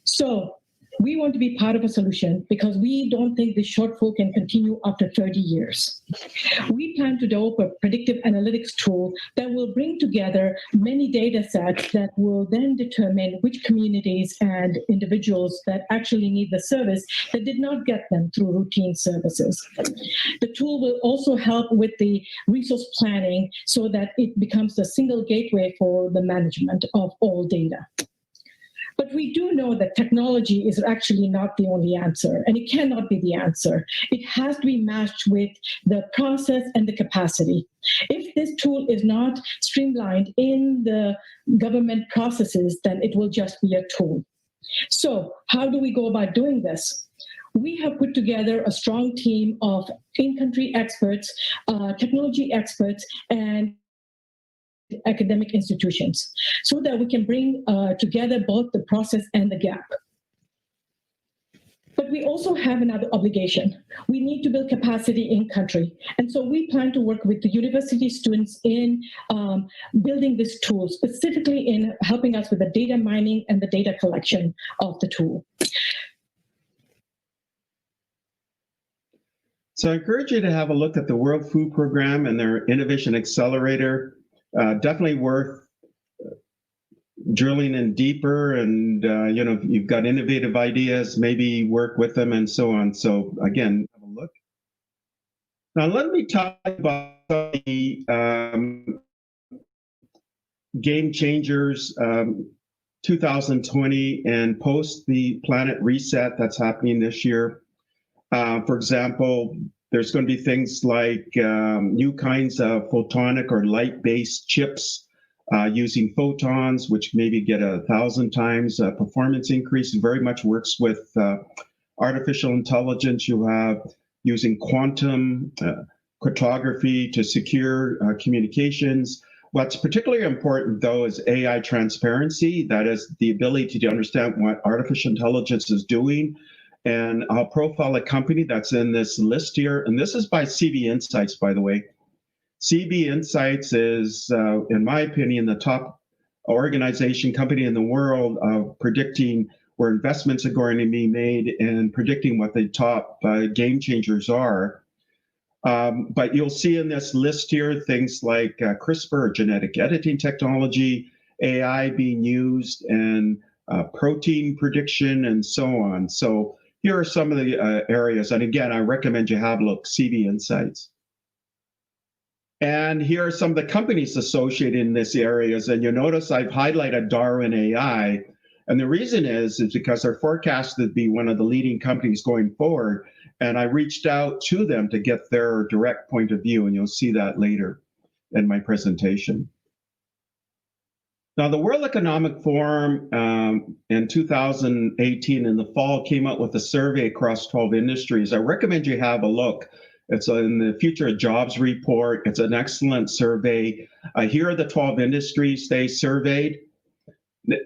So we want to be part of a solution because we don't think this shortfall can continue after 30 years. We plan to develop a predictive analytics tool that will bring together many data sets that will then determine which communities and individuals that actually need the service that did not get them through routine services. The tool will also help with the resource planning so that it becomes a single gateway for the management of all data. But we do know that technology is actually not the only answer, and it cannot be the answer. It has to be matched with the process and the capacity. If this tool is not streamlined in the government processes, then it will just be a tool. So how do we go about doing this? We have put together a strong team of in-country experts, technology experts, and academic institutions so that we can bring together both the process and the gap. But we also have another obligation. We need to build capacity in country. And so we plan to work with the university students in building this tool, specifically in helping us with the data mining and the data collection of the tool. So I encourage you to have a look at the World Food Program and their Innovation Accelerator. Definitely worth drilling in deeper, and if you've got innovative ideas, maybe work with them and so on. So again, have a look. Now let me talk about the game changers 2020 and post the planet reset that's happening this year. For example, there's going to be things like new kinds of photonic or light-based chips using photons, which maybe get 1,000 times performance increase. It very much works with artificial intelligence. You have using quantum cryptography to secure communications. What's particularly important, though, is AI transparency. That is the ability to understand what artificial intelligence is doing. And I'll profile a company that's in this list here. And this is by CB Insights, by the way. CB Insights is, in my opinion, the top company in the world of predicting where investments are going to be made and predicting what the top game changers are. But you'll see in this list here things like CRISPR, genetic editing technology, AI being used, and protein prediction, and so on. So here are some of the areas. And again, I recommend you have a look, CB Insights. And here are some of the companies associated in these areas. And you'll notice I've highlighted Darwin AI. And the reason is because they're forecasted to be one of the leading companies going forward. And I reached out to them to get their direct point of view. And you'll see that later in my presentation. Now, the World Economic Forum in 2018 in the fall came out with a survey across 12 industries. I recommend you have a look. It's in the Future of Jobs report. It's an excellent survey. Here are the 12 industries they surveyed.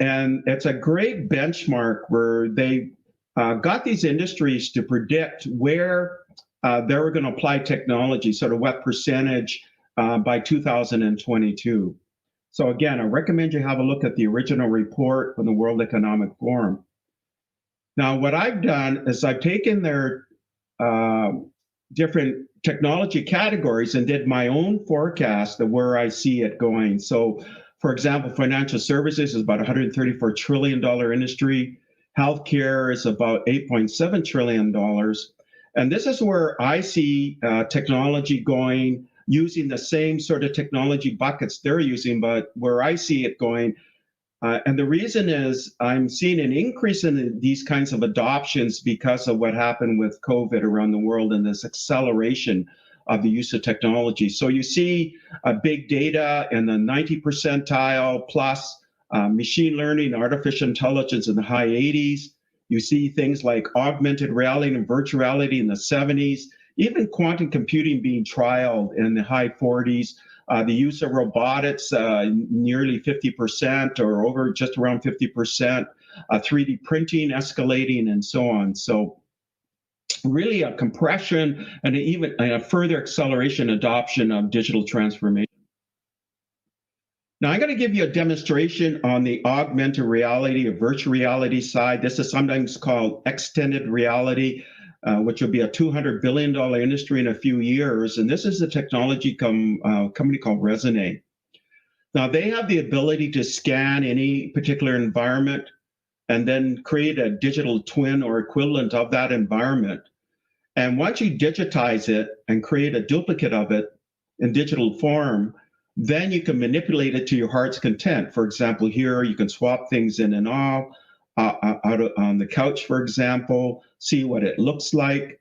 And it's a great benchmark where they got these industries to predict where they were going to apply technology, sort of what percentage by 2022. So again, I recommend you have a look at the original report from the World Economic Forum. Now, what I've done is I've taken their different technology categories and did my own forecast of where I see it going. So, for example, financial services is about $134 trillion industry. Healthcare is about $8.7 trillion. And this is where I see technology going, using the same sort of technology buckets they're using, but where I see it going. And the reason is I'm seeing an increase in these kinds of adoptions because of what happened with COVID around the world and this acceleration of the use of technology. So you see big data in the 90 percentile plus, machine learning, artificial intelligence in the high 80s. You see things like augmented reality and virtual reality in the 70s, even quantum computing being trialed in the high 40s. The use of robotics, nearly 50% or over just around 50%, 3D printing escalating and so on. So really a compression and even a further acceleration adoption of digital transformation. Now I'm going to give you a demonstration on the augmented reality or virtual reality side. This is sometimes called extended reality, which will be a $200 billion industry in a few years. And this is a technology company called Resonate. Now they have the ability to scan any particular environment and then create a digital twin or equivalent of that environment. And once you digitize it and create a duplicate of it in digital form, then you can manipulate it to your heart's content. For example, here you can swap things in and out on the couch, for example, see what it looks like.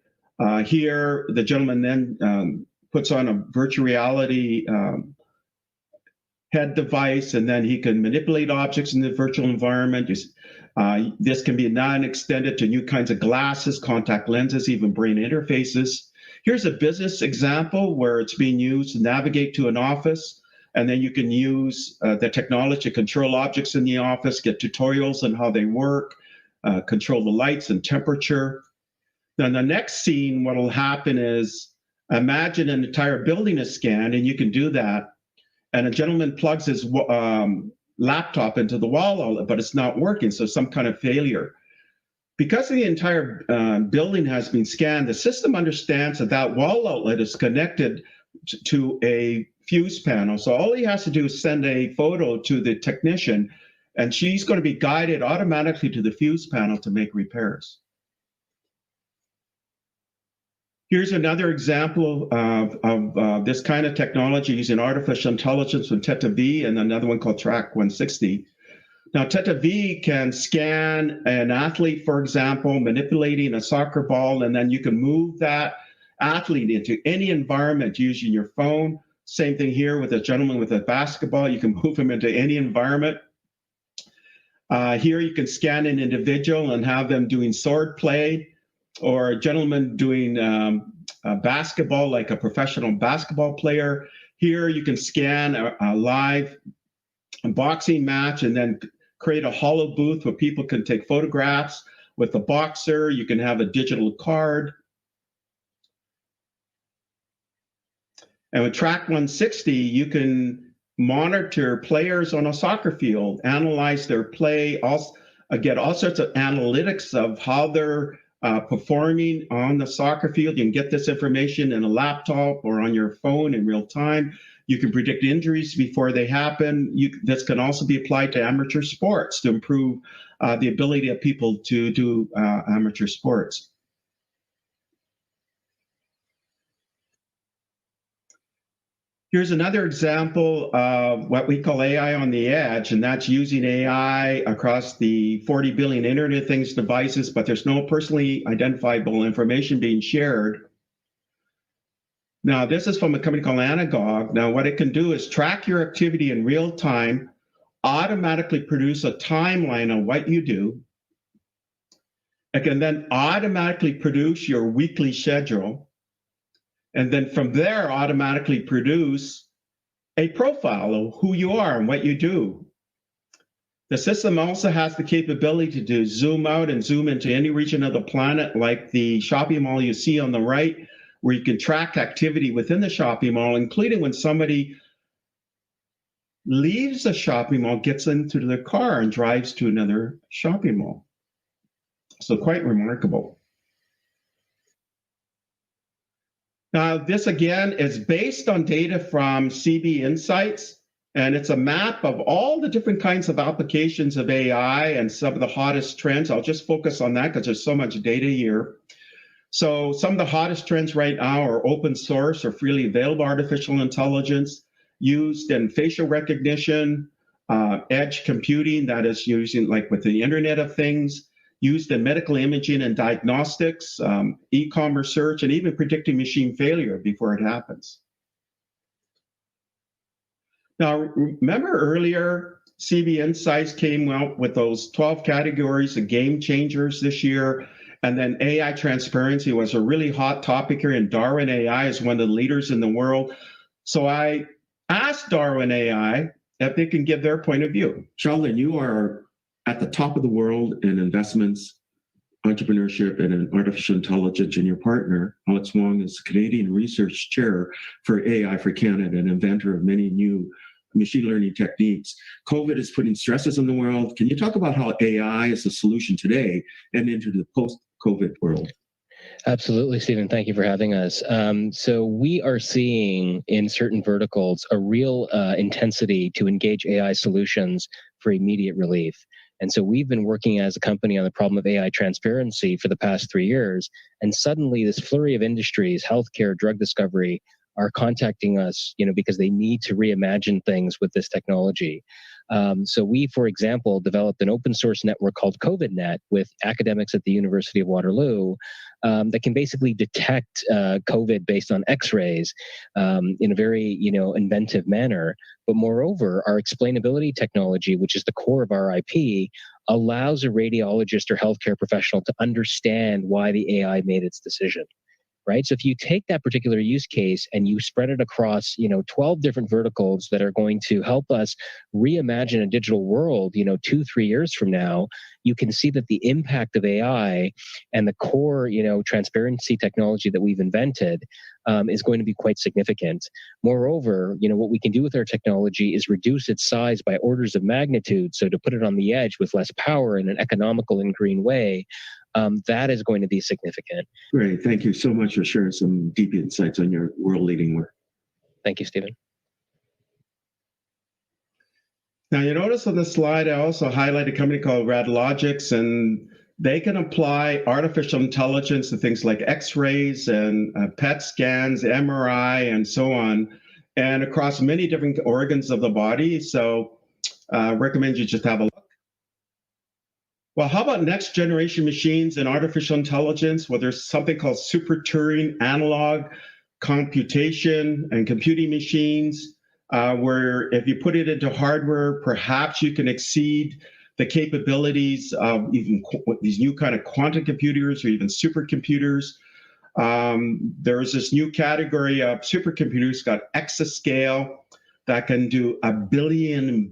Here, the gentleman then puts on a virtual reality head device, and then he can manipulate objects in the virtual environment. This can be now extended to new kinds of glasses, contact lenses, even brain interfaces. Here's a business example where it's being used to navigate to an office, and then you can use the technology to control objects in the office, get tutorials on how they work, control the lights and temperature. Then the next scene, what will happen is, imagine an entire building is scanned, and you can do that. And a gentleman plugs his laptop into the wall outlet, but it's not working, so some kind of failure. Because the entire building has been scanned, the system understands that that wall outlet is connected to a fuse panel. So all he has to do is send a photo to the technician, and she's going to be guided automatically to the fuse panel to make repairs. Here's another example of this kind of technology using artificial intelligence with Theta V, and another one called Track 160. Now, Theta V can scan an athlete, for example, manipulating a soccer ball, and then you can move that athlete into any environment using your phone. Same thing here with a gentleman with a basketball. You can move him into any environment. Here you can scan an individual and have them doing sword play, or a gentleman doing basketball like a professional basketball player. Here you can scan a live boxing match and then create a hollow booth where people can take photographs with the boxer. You can have a digital card. And with Track 160, you can monitor players on a soccer field, analyze their play, also get all sorts of analytics of how they're performing on the soccer field. You can get this information in a laptop or on your phone in real time. You can predict injuries before they happen. This can also be applied to amateur sports to improve the ability of people to do amateur sports. Here's another example of what we call AI on the edge, and that's using AI across the 40 billion Internet of Things devices, but there's no personally identifiable information being shared. Now, this is from a company called Anagog. Now, what it can do is track your activity in real time, automatically produce a timeline on what you do. It can then automatically produce your weekly schedule. And then from there, automatically produce a profile of who you are and what you do. The system also has the capability to zoom out and zoom into any region of the planet, like the shopping mall you see on the right, where you can track activity within the shopping mall, including when somebody leaves the shopping mall, gets into their car and drives to another shopping mall. So quite remarkable. Now, this again is based on data from CB Insights, and it's a map of all the different kinds of applications of AI and some of the hottest trends. I'll just focus on that because there's so much data here. So some of the hottest trends right now are open source or freely available artificial intelligence used in facial recognition, edge computing, that is using like with the Internet of Things, used in medical imaging and diagnostics, e-commerce search, and even predicting machine failure before it happens. Now, remember earlier, CB Insights came out with those 12 categories of game changers this year, and then AI transparency was a really hot topic here, and Darwin AI is one of the leaders in the world. So I asked Darwin AI if they can give their point of view. Sheldon, you are at the top of the world in investments, entrepreneurship, and in artificial intelligence, and your partner, Alex Wong, is Canadian Research Chair for AI for Canada, an inventor of many new machine learning techniques. COVID is putting stresses on the world. Can you talk about how AI is a solution today and into the post-COVID world? Absolutely, Stephen. Thank you for having us. So we are seeing in certain verticals a real intensity to engage AI solutions for immediate relief. And so we've been working as a company on the problem of AI transparency for the past 3 years. And suddenly this flurry of industries, healthcare, drug discovery, are contacting us, because they need to reimagine things with this technology. So we, for example, developed an open source network called COVIDNet with academics at the University of Waterloo that can basically detect COVID based on X-rays in a very, inventive manner. But moreover, our explainability technology, which is the core of our IP, allows a radiologist or healthcare professional to understand why the AI made its decision. Right. So if you take that particular use case and you spread it across, 12 different verticals that are going to help us reimagine a digital world, 2-3 years from now, you can see that the impact of AI and the core, transparency technology that we've invented is going to be quite significant. Moreover, what we can do with our technology is reduce its size by orders of magnitude. So to put it on the edge with less power in an economical and green way, that is going to be significant. Great. Thank you so much for sharing some deep insights on your world-leading work. Thank you, Stephen. Now, you notice on the slide, I also highlight a company called Radlogix, and they can apply artificial intelligence to things like X-rays and PET scans, MRI, and so on, and across many different organs of the body. So I recommend you just have a look. Well, how about next generation machines and artificial intelligence? Well, there's something called super Turing analog computation and computing machines, where if you put it into hardware, perhaps you can exceed the capabilities of even these new kind of quantum computers or even supercomputers. There's this new category of supercomputers got exascale that can do 1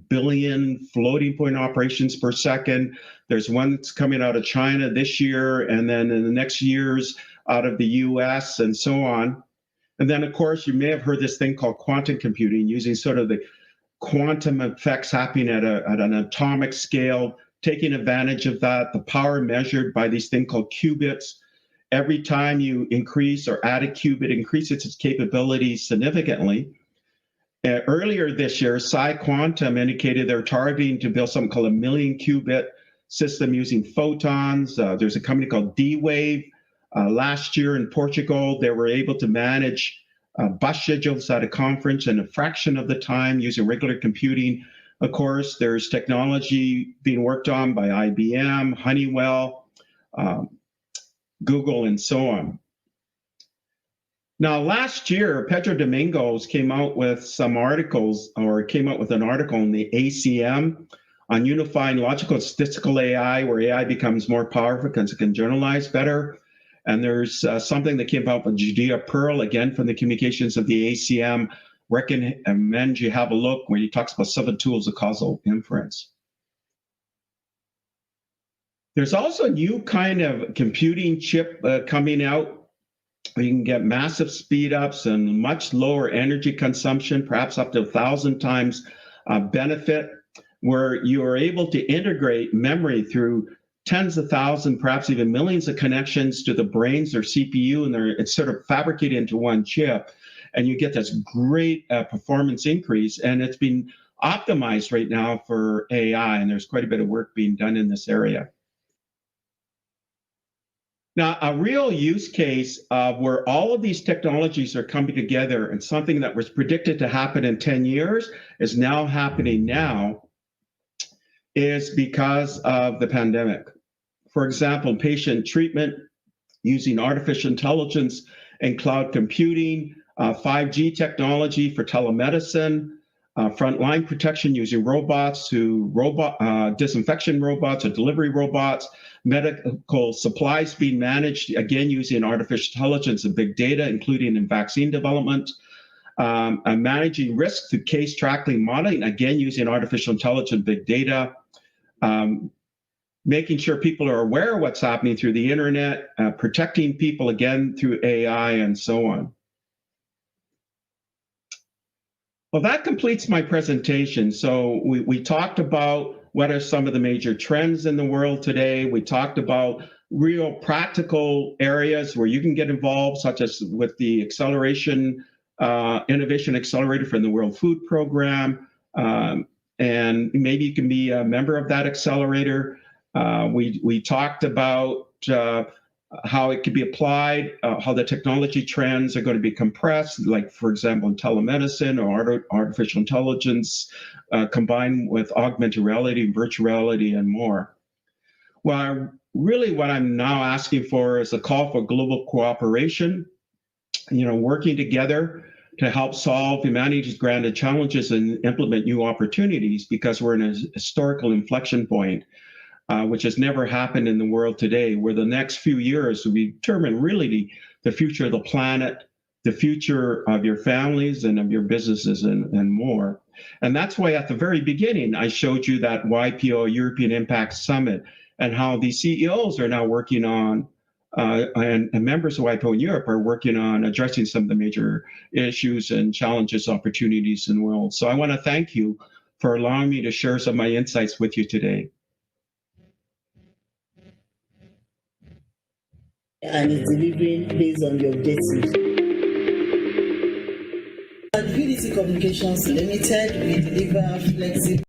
billion floating point operations per second. There's one that's coming out of China this year, and then in the next years out of the US and so on. And then, of course, you may have heard this thing called quantum computing, using sort of the quantum effects happening at an atomic scale, taking advantage of that, the power measured by these things called qubits. Every time you increase or add a qubit, increases its capabilities significantly. Earlier this year, PsiQuantum indicated they're targeting to build something called a 1 million qubit system using photons. There's a company called D-Wave. Last year in Portugal, they were able to manage bus schedules at a conference in a fraction of the time using regular computing. Of course, there's technology being worked on by IBM, Honeywell, Google, and so on. Now, last year, Pedro Domingos came out with an article in the ACM on unifying logical and statistical AI, where AI becomes more powerful because it can generalize better. And there's something that came out with Judea Pearl, again, from the communications of the ACM. Recommend you have a look where he talks about 7 tools of causal inference. There's also a new kind of computing chip coming out. You can get massive speed ups and much lower energy consumption, perhaps up to 1,000 times benefit, where you are able to integrate memory through tens of thousands, perhaps even millions of connections to the brains or CPU, and it's sort of fabricated into one chip, and you get this great performance increase. And it's been optimized right now for AI, and there's quite a bit of work being done in this area. Now, a real use case of where all of these technologies are coming together and something that was predicted to happen in 10 years is now happening now is because of the pandemic. For example, patient treatment using artificial intelligence and cloud computing, 5G technology for telemedicine, frontline protection using robots disinfection robots or delivery robots, medical supplies being managed, again, using artificial intelligence and big data, including in vaccine development, and managing risk through case tracking modeling, again, using artificial intelligence, big data, making sure people are aware of what's happening through the internet, protecting people, again, through AI, and so on. Well, that completes my presentation. So we talked about what are some of the major trends in the world today. We talked about real practical areas where you can get involved, such as with the Acceleration Innovation Accelerator from the World Food Program. And maybe you can be a member of that accelerator. We talked about how it could be applied, how the technology trends are going to be compressed, like, for example, in telemedicine or artificial intelligence, combined with augmented reality, virtual reality, and more. Well, really what I'm now asking for is a call for global cooperation, working together to help solve humanity's granted challenges and implement new opportunities, because we're in a historical inflection point. Which has never happened in the world today, where the next few years will determine really the future of the planet, the future of your families and of your businesses, and more. And that's why at the very beginning, I showed you that YPO, European Impact Summit, and how the CEOs are now working on, and members of YPO in Europe are working on addressing some of the major issues and challenges, opportunities in the world. So I want to thank you for allowing me to share some of my insights with you today. And it's delivering based on the objectives. At VDC Communications Limited, we deliver flexible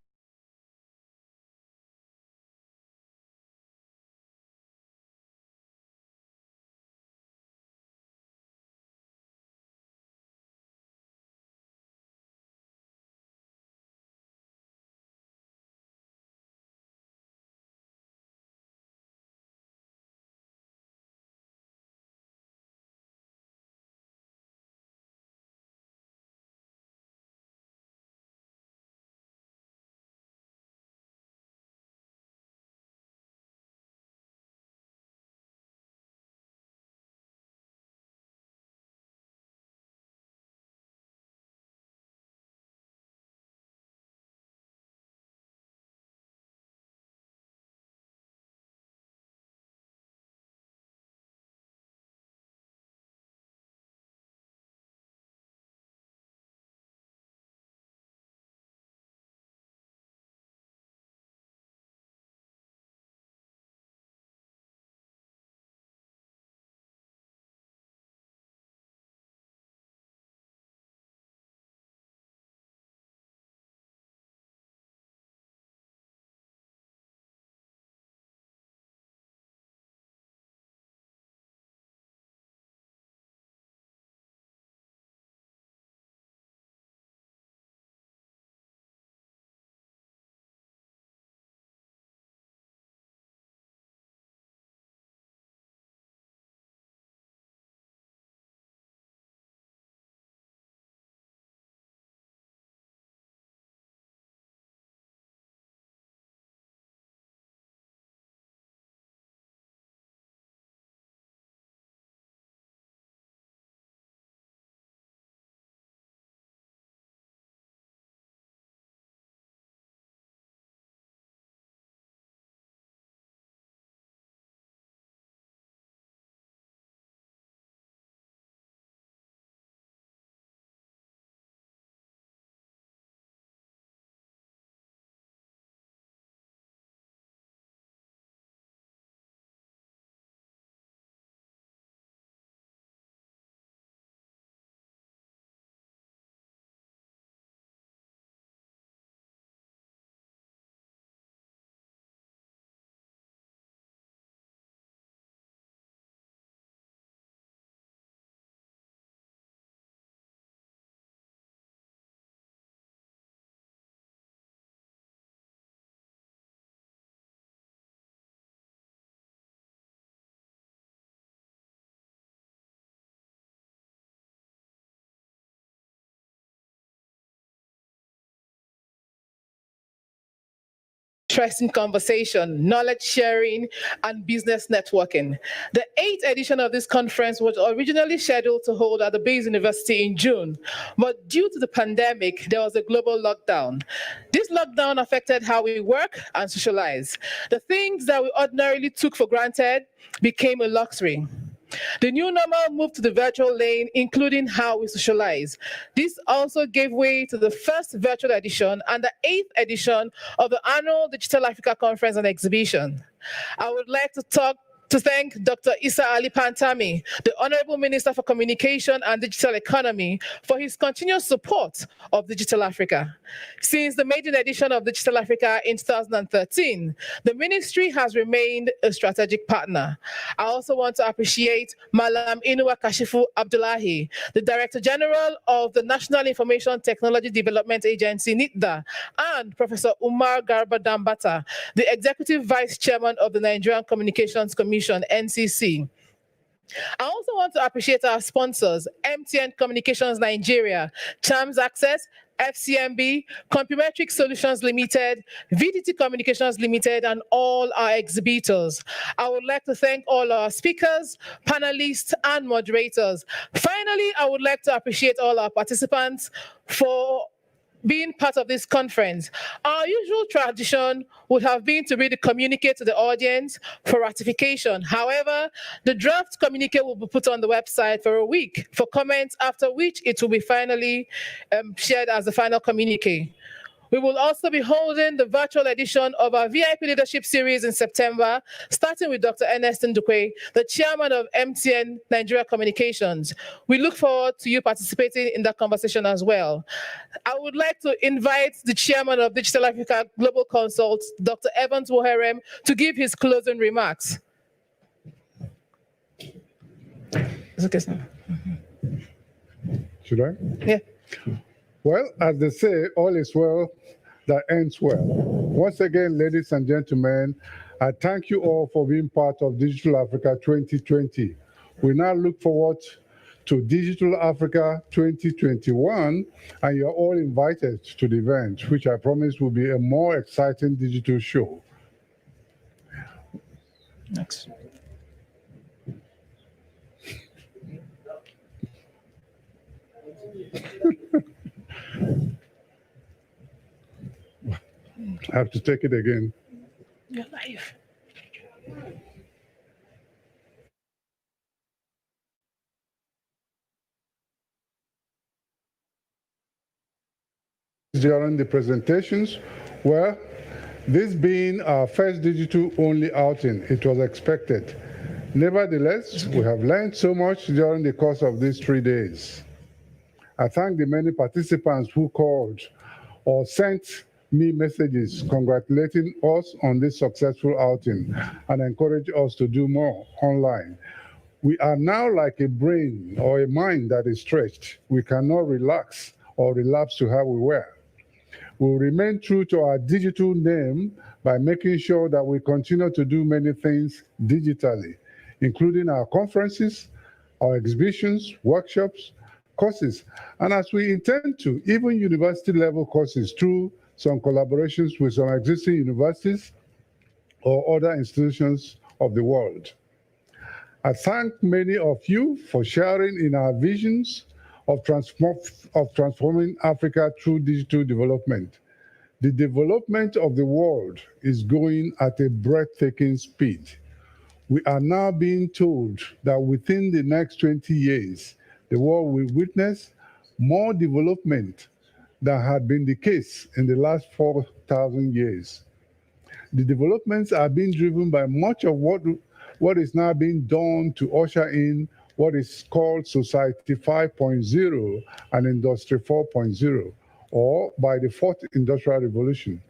interesting conversation, knowledge sharing, and business networking. The 8th edition of this conference was originally scheduled to hold at the Bayes University in June, but due to the pandemic, there was a global lockdown. This lockdown affected how we work and socialize. The things that we ordinarily took for granted became a luxury. The new normal moved to the virtual lane, including how we socialize. This also gave way to the first virtual edition and the 8th edition of the annual Digital Africa Conference and Exhibition. I would like to thank Dr. Issa Ali Pantami, the Honorable Minister for Communication and Digital Economy, for his continuous support of Digital Africa. Since the maiden edition of Digital Africa in 2013, the ministry has remained a strategic partner. I also want to appreciate Malam Inua Kashifu Abdullahi, the Director General of the National Information Technology Development Agency, NITDA, and Professor Umar Garba Dambata, the Executive Vice Chairman of the Nigerian Communications Commission, NCC. I also want to appreciate our sponsors, MTN Communications Nigeria, Chams Access, FCMB, Compumetric Solutions Limited, VDT Communications Limited, and all our exhibitors. I would like to thank all our speakers, panelists, and moderators. Finally, I would like to appreciate all our participants for being part of this conference. Our usual tradition would have been to read the communique to the audience for ratification. However, the draft communique will be put on the website for a week for comments, after which it will be finally shared as the final communique. We will also be holding the virtual edition of our VIP Leadership Series in September, starting with Dr. Ernest Ndukwe, the chairman of MTN Nigeria Communications. We look forward to you participating in that conversation as well. I would like to invite the chairman of Digital Africa Global Consult, Dr. Evans Woherem, to give his closing remarks. Should I? Yeah. Well, as they say, all is well that ends well. Once again, ladies and gentlemen, I thank you all for being part of Digital Africa 2020. We now look forward to Digital Africa 2021, and you're all invited to the event, which I promise will be a more exciting digital show. Next. I have to take it again. You're live. During the presentations, well, this being our first digital-only outing, it was expected. Nevertheless, we have learned so much during the course of these 3 days. I thank the many participants who called or sent me messages congratulating us on this successful outing and encourage us to do more online. We are now like a brain or a mind that is stretched. We cannot relax or relapse to how we were. We'll remain true to our digital name by making sure that we continue to do many things digitally, including our conferences, our exhibitions, workshops, courses, and as we intend to, even university-level courses through some collaborations with some existing universities or other institutions of the world. I thank many of you for sharing in our visions of transforming Africa through digital development. The development of the world is going at a breathtaking speed. We are now being told that within the next 20 years, the world will witness more development than had been the case in the last 4,000 years. The developments are being driven by much of what is now being done to usher in what is called Society 5.0 and Industry 4.0, or by the Fourth Industrial Revolution.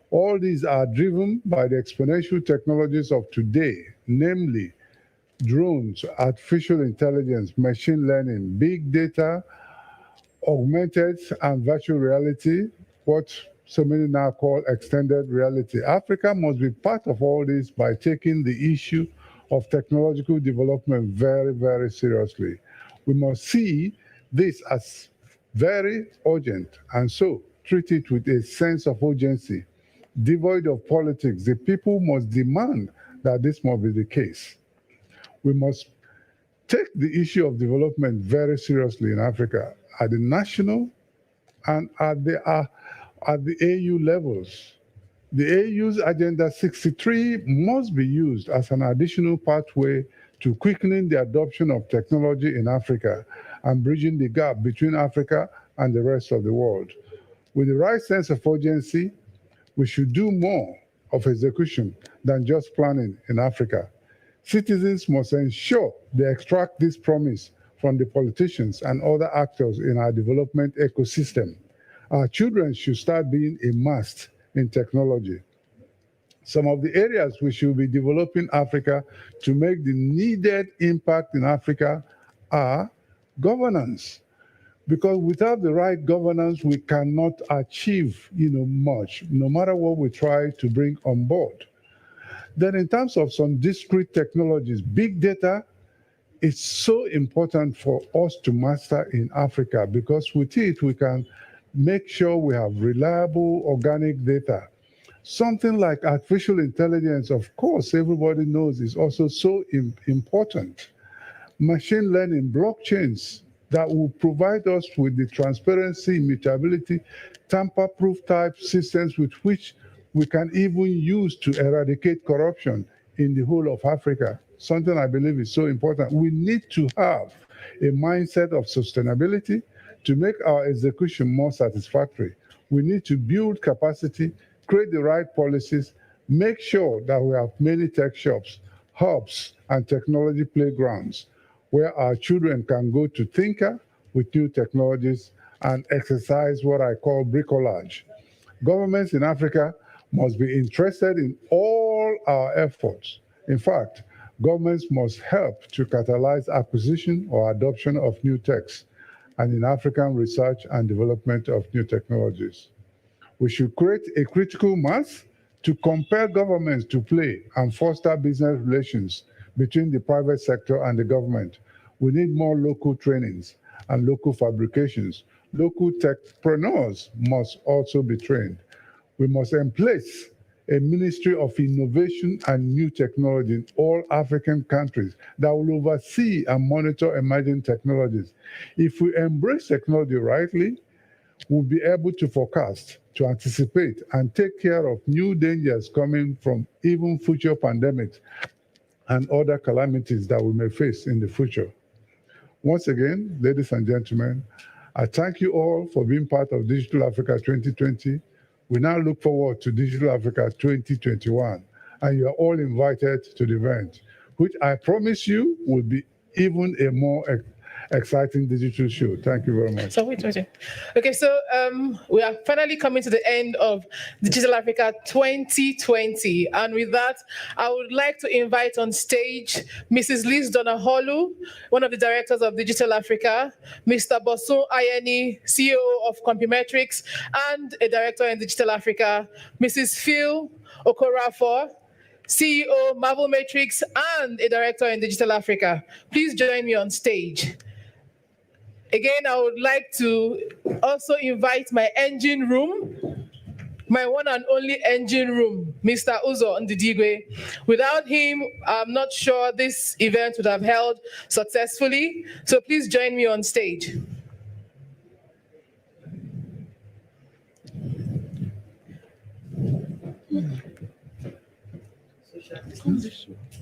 All these are driven by the exponential technologies of today, namely drones, artificial intelligence, machine learning, big data, augmented and virtual reality, what so many now call extended reality. Africa must be part of all this by taking the issue of technological development very, very seriously. We must see this as very urgent and so treat it with a sense of urgency. devoid of politics. The people must demand that this must be the case. We must take the issue of development very seriously in Africa at the national and at the AU levels. The AU's Agenda 63 must be used as an additional pathway to quickening the adoption of technology in Africa and bridging the gap between Africa and the rest of the world. With the right sense of urgency, we should do more of execution than just planning in Africa. Citizens must ensure they extract this promise from the politicians and other actors in our development ecosystem. Our children should start being immersed in technology. Some of the areas we should be developing Africa to make the needed impact in Africa are governance. Because without the right governance, we cannot achieve much, no matter what we try to bring on board. Then in terms of some discrete technologies, big data is so important for us to master in Africa, because with it, we can make sure we have reliable organic data. Something like artificial intelligence, of course, everybody knows is also so important. Machine learning, blockchains that will provide us with the transparency, immutability, tamper-proof type systems with which we can even use to eradicate corruption in the whole of Africa. Something I believe is so important. We need to have a mindset of sustainability to make our execution more satisfactory. We need to build capacity, create the right policies, make sure that we have many tech shops, hubs, and technology playgrounds where our children can go to tinker with new technologies and exercise what I call bricolage. Governments in Africa must be interested in all our efforts. In fact, governments must help to catalyze acquisition or adoption of new techs and in African research and development of new technologies. We should create a critical mass to compel governments to play and foster business relations between the private sector and the government. We need more local trainings and local fabrications. Local techpreneurs must also be trained. We must emplace a Ministry of Innovation and New Technology in all African countries that will oversee and monitor emerging technologies. If we embrace technology rightly, we'll be able to forecast, to anticipate, and take care of new dangers coming from even future pandemics and other calamities that we may face in the future. Once again, ladies and gentlemen, I thank you all for being part of Digital Africa 2020. We now look forward to Digital Africa 2021, and you are all invited to the event, which I promise you will be even a more exciting digital show. Thank you very much. So wait. Okay, so we are finally coming to the end of Digital Africa 2020, and with that, I would like to invite on stage Mrs. Liz Donaholu, one of the directors of Digital Africa, Mr. Bosun Ayeni, CEO of Compumetrics and a director in Digital Africa, Mrs. Phil Okorafor, CEO Marvel Matrix and a director in Digital Africa. Please join me on stage. Again, I would like to also invite my engine room, my one and only engine room, Mr. Uzo Ndidigwe. Without him, I'm not sure this event would have held successfully. So please join me on stage.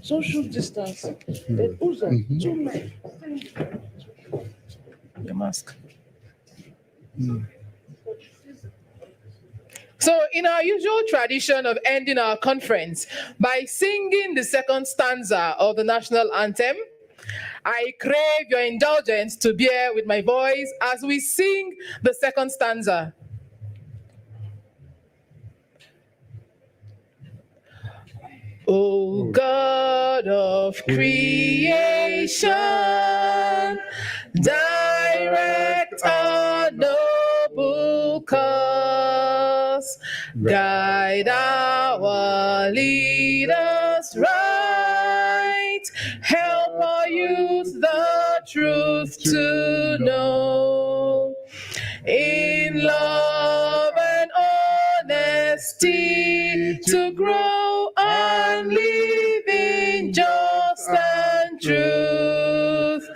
Social distance. Uzo, 2 men. Your mask. So in our usual tradition of ending our conference by singing the second stanza of the national anthem, I crave your indulgence to bear with my voice as we sing the second stanza. O God of creation, direct our noble cause, guide our leaders right, help our youth the truth to know. In love and honesty, to grow and live in just and truth.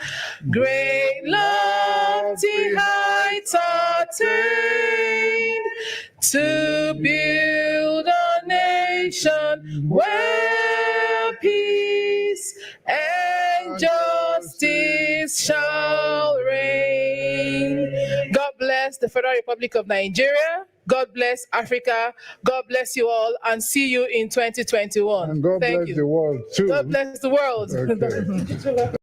Great lofty heights attained to build a nation where peace and justice shall reign. God bless the Federal Republic of Nigeria. God bless Africa. God bless you all, and see you in 2021. And God bless the world too. God bless the world. Okay.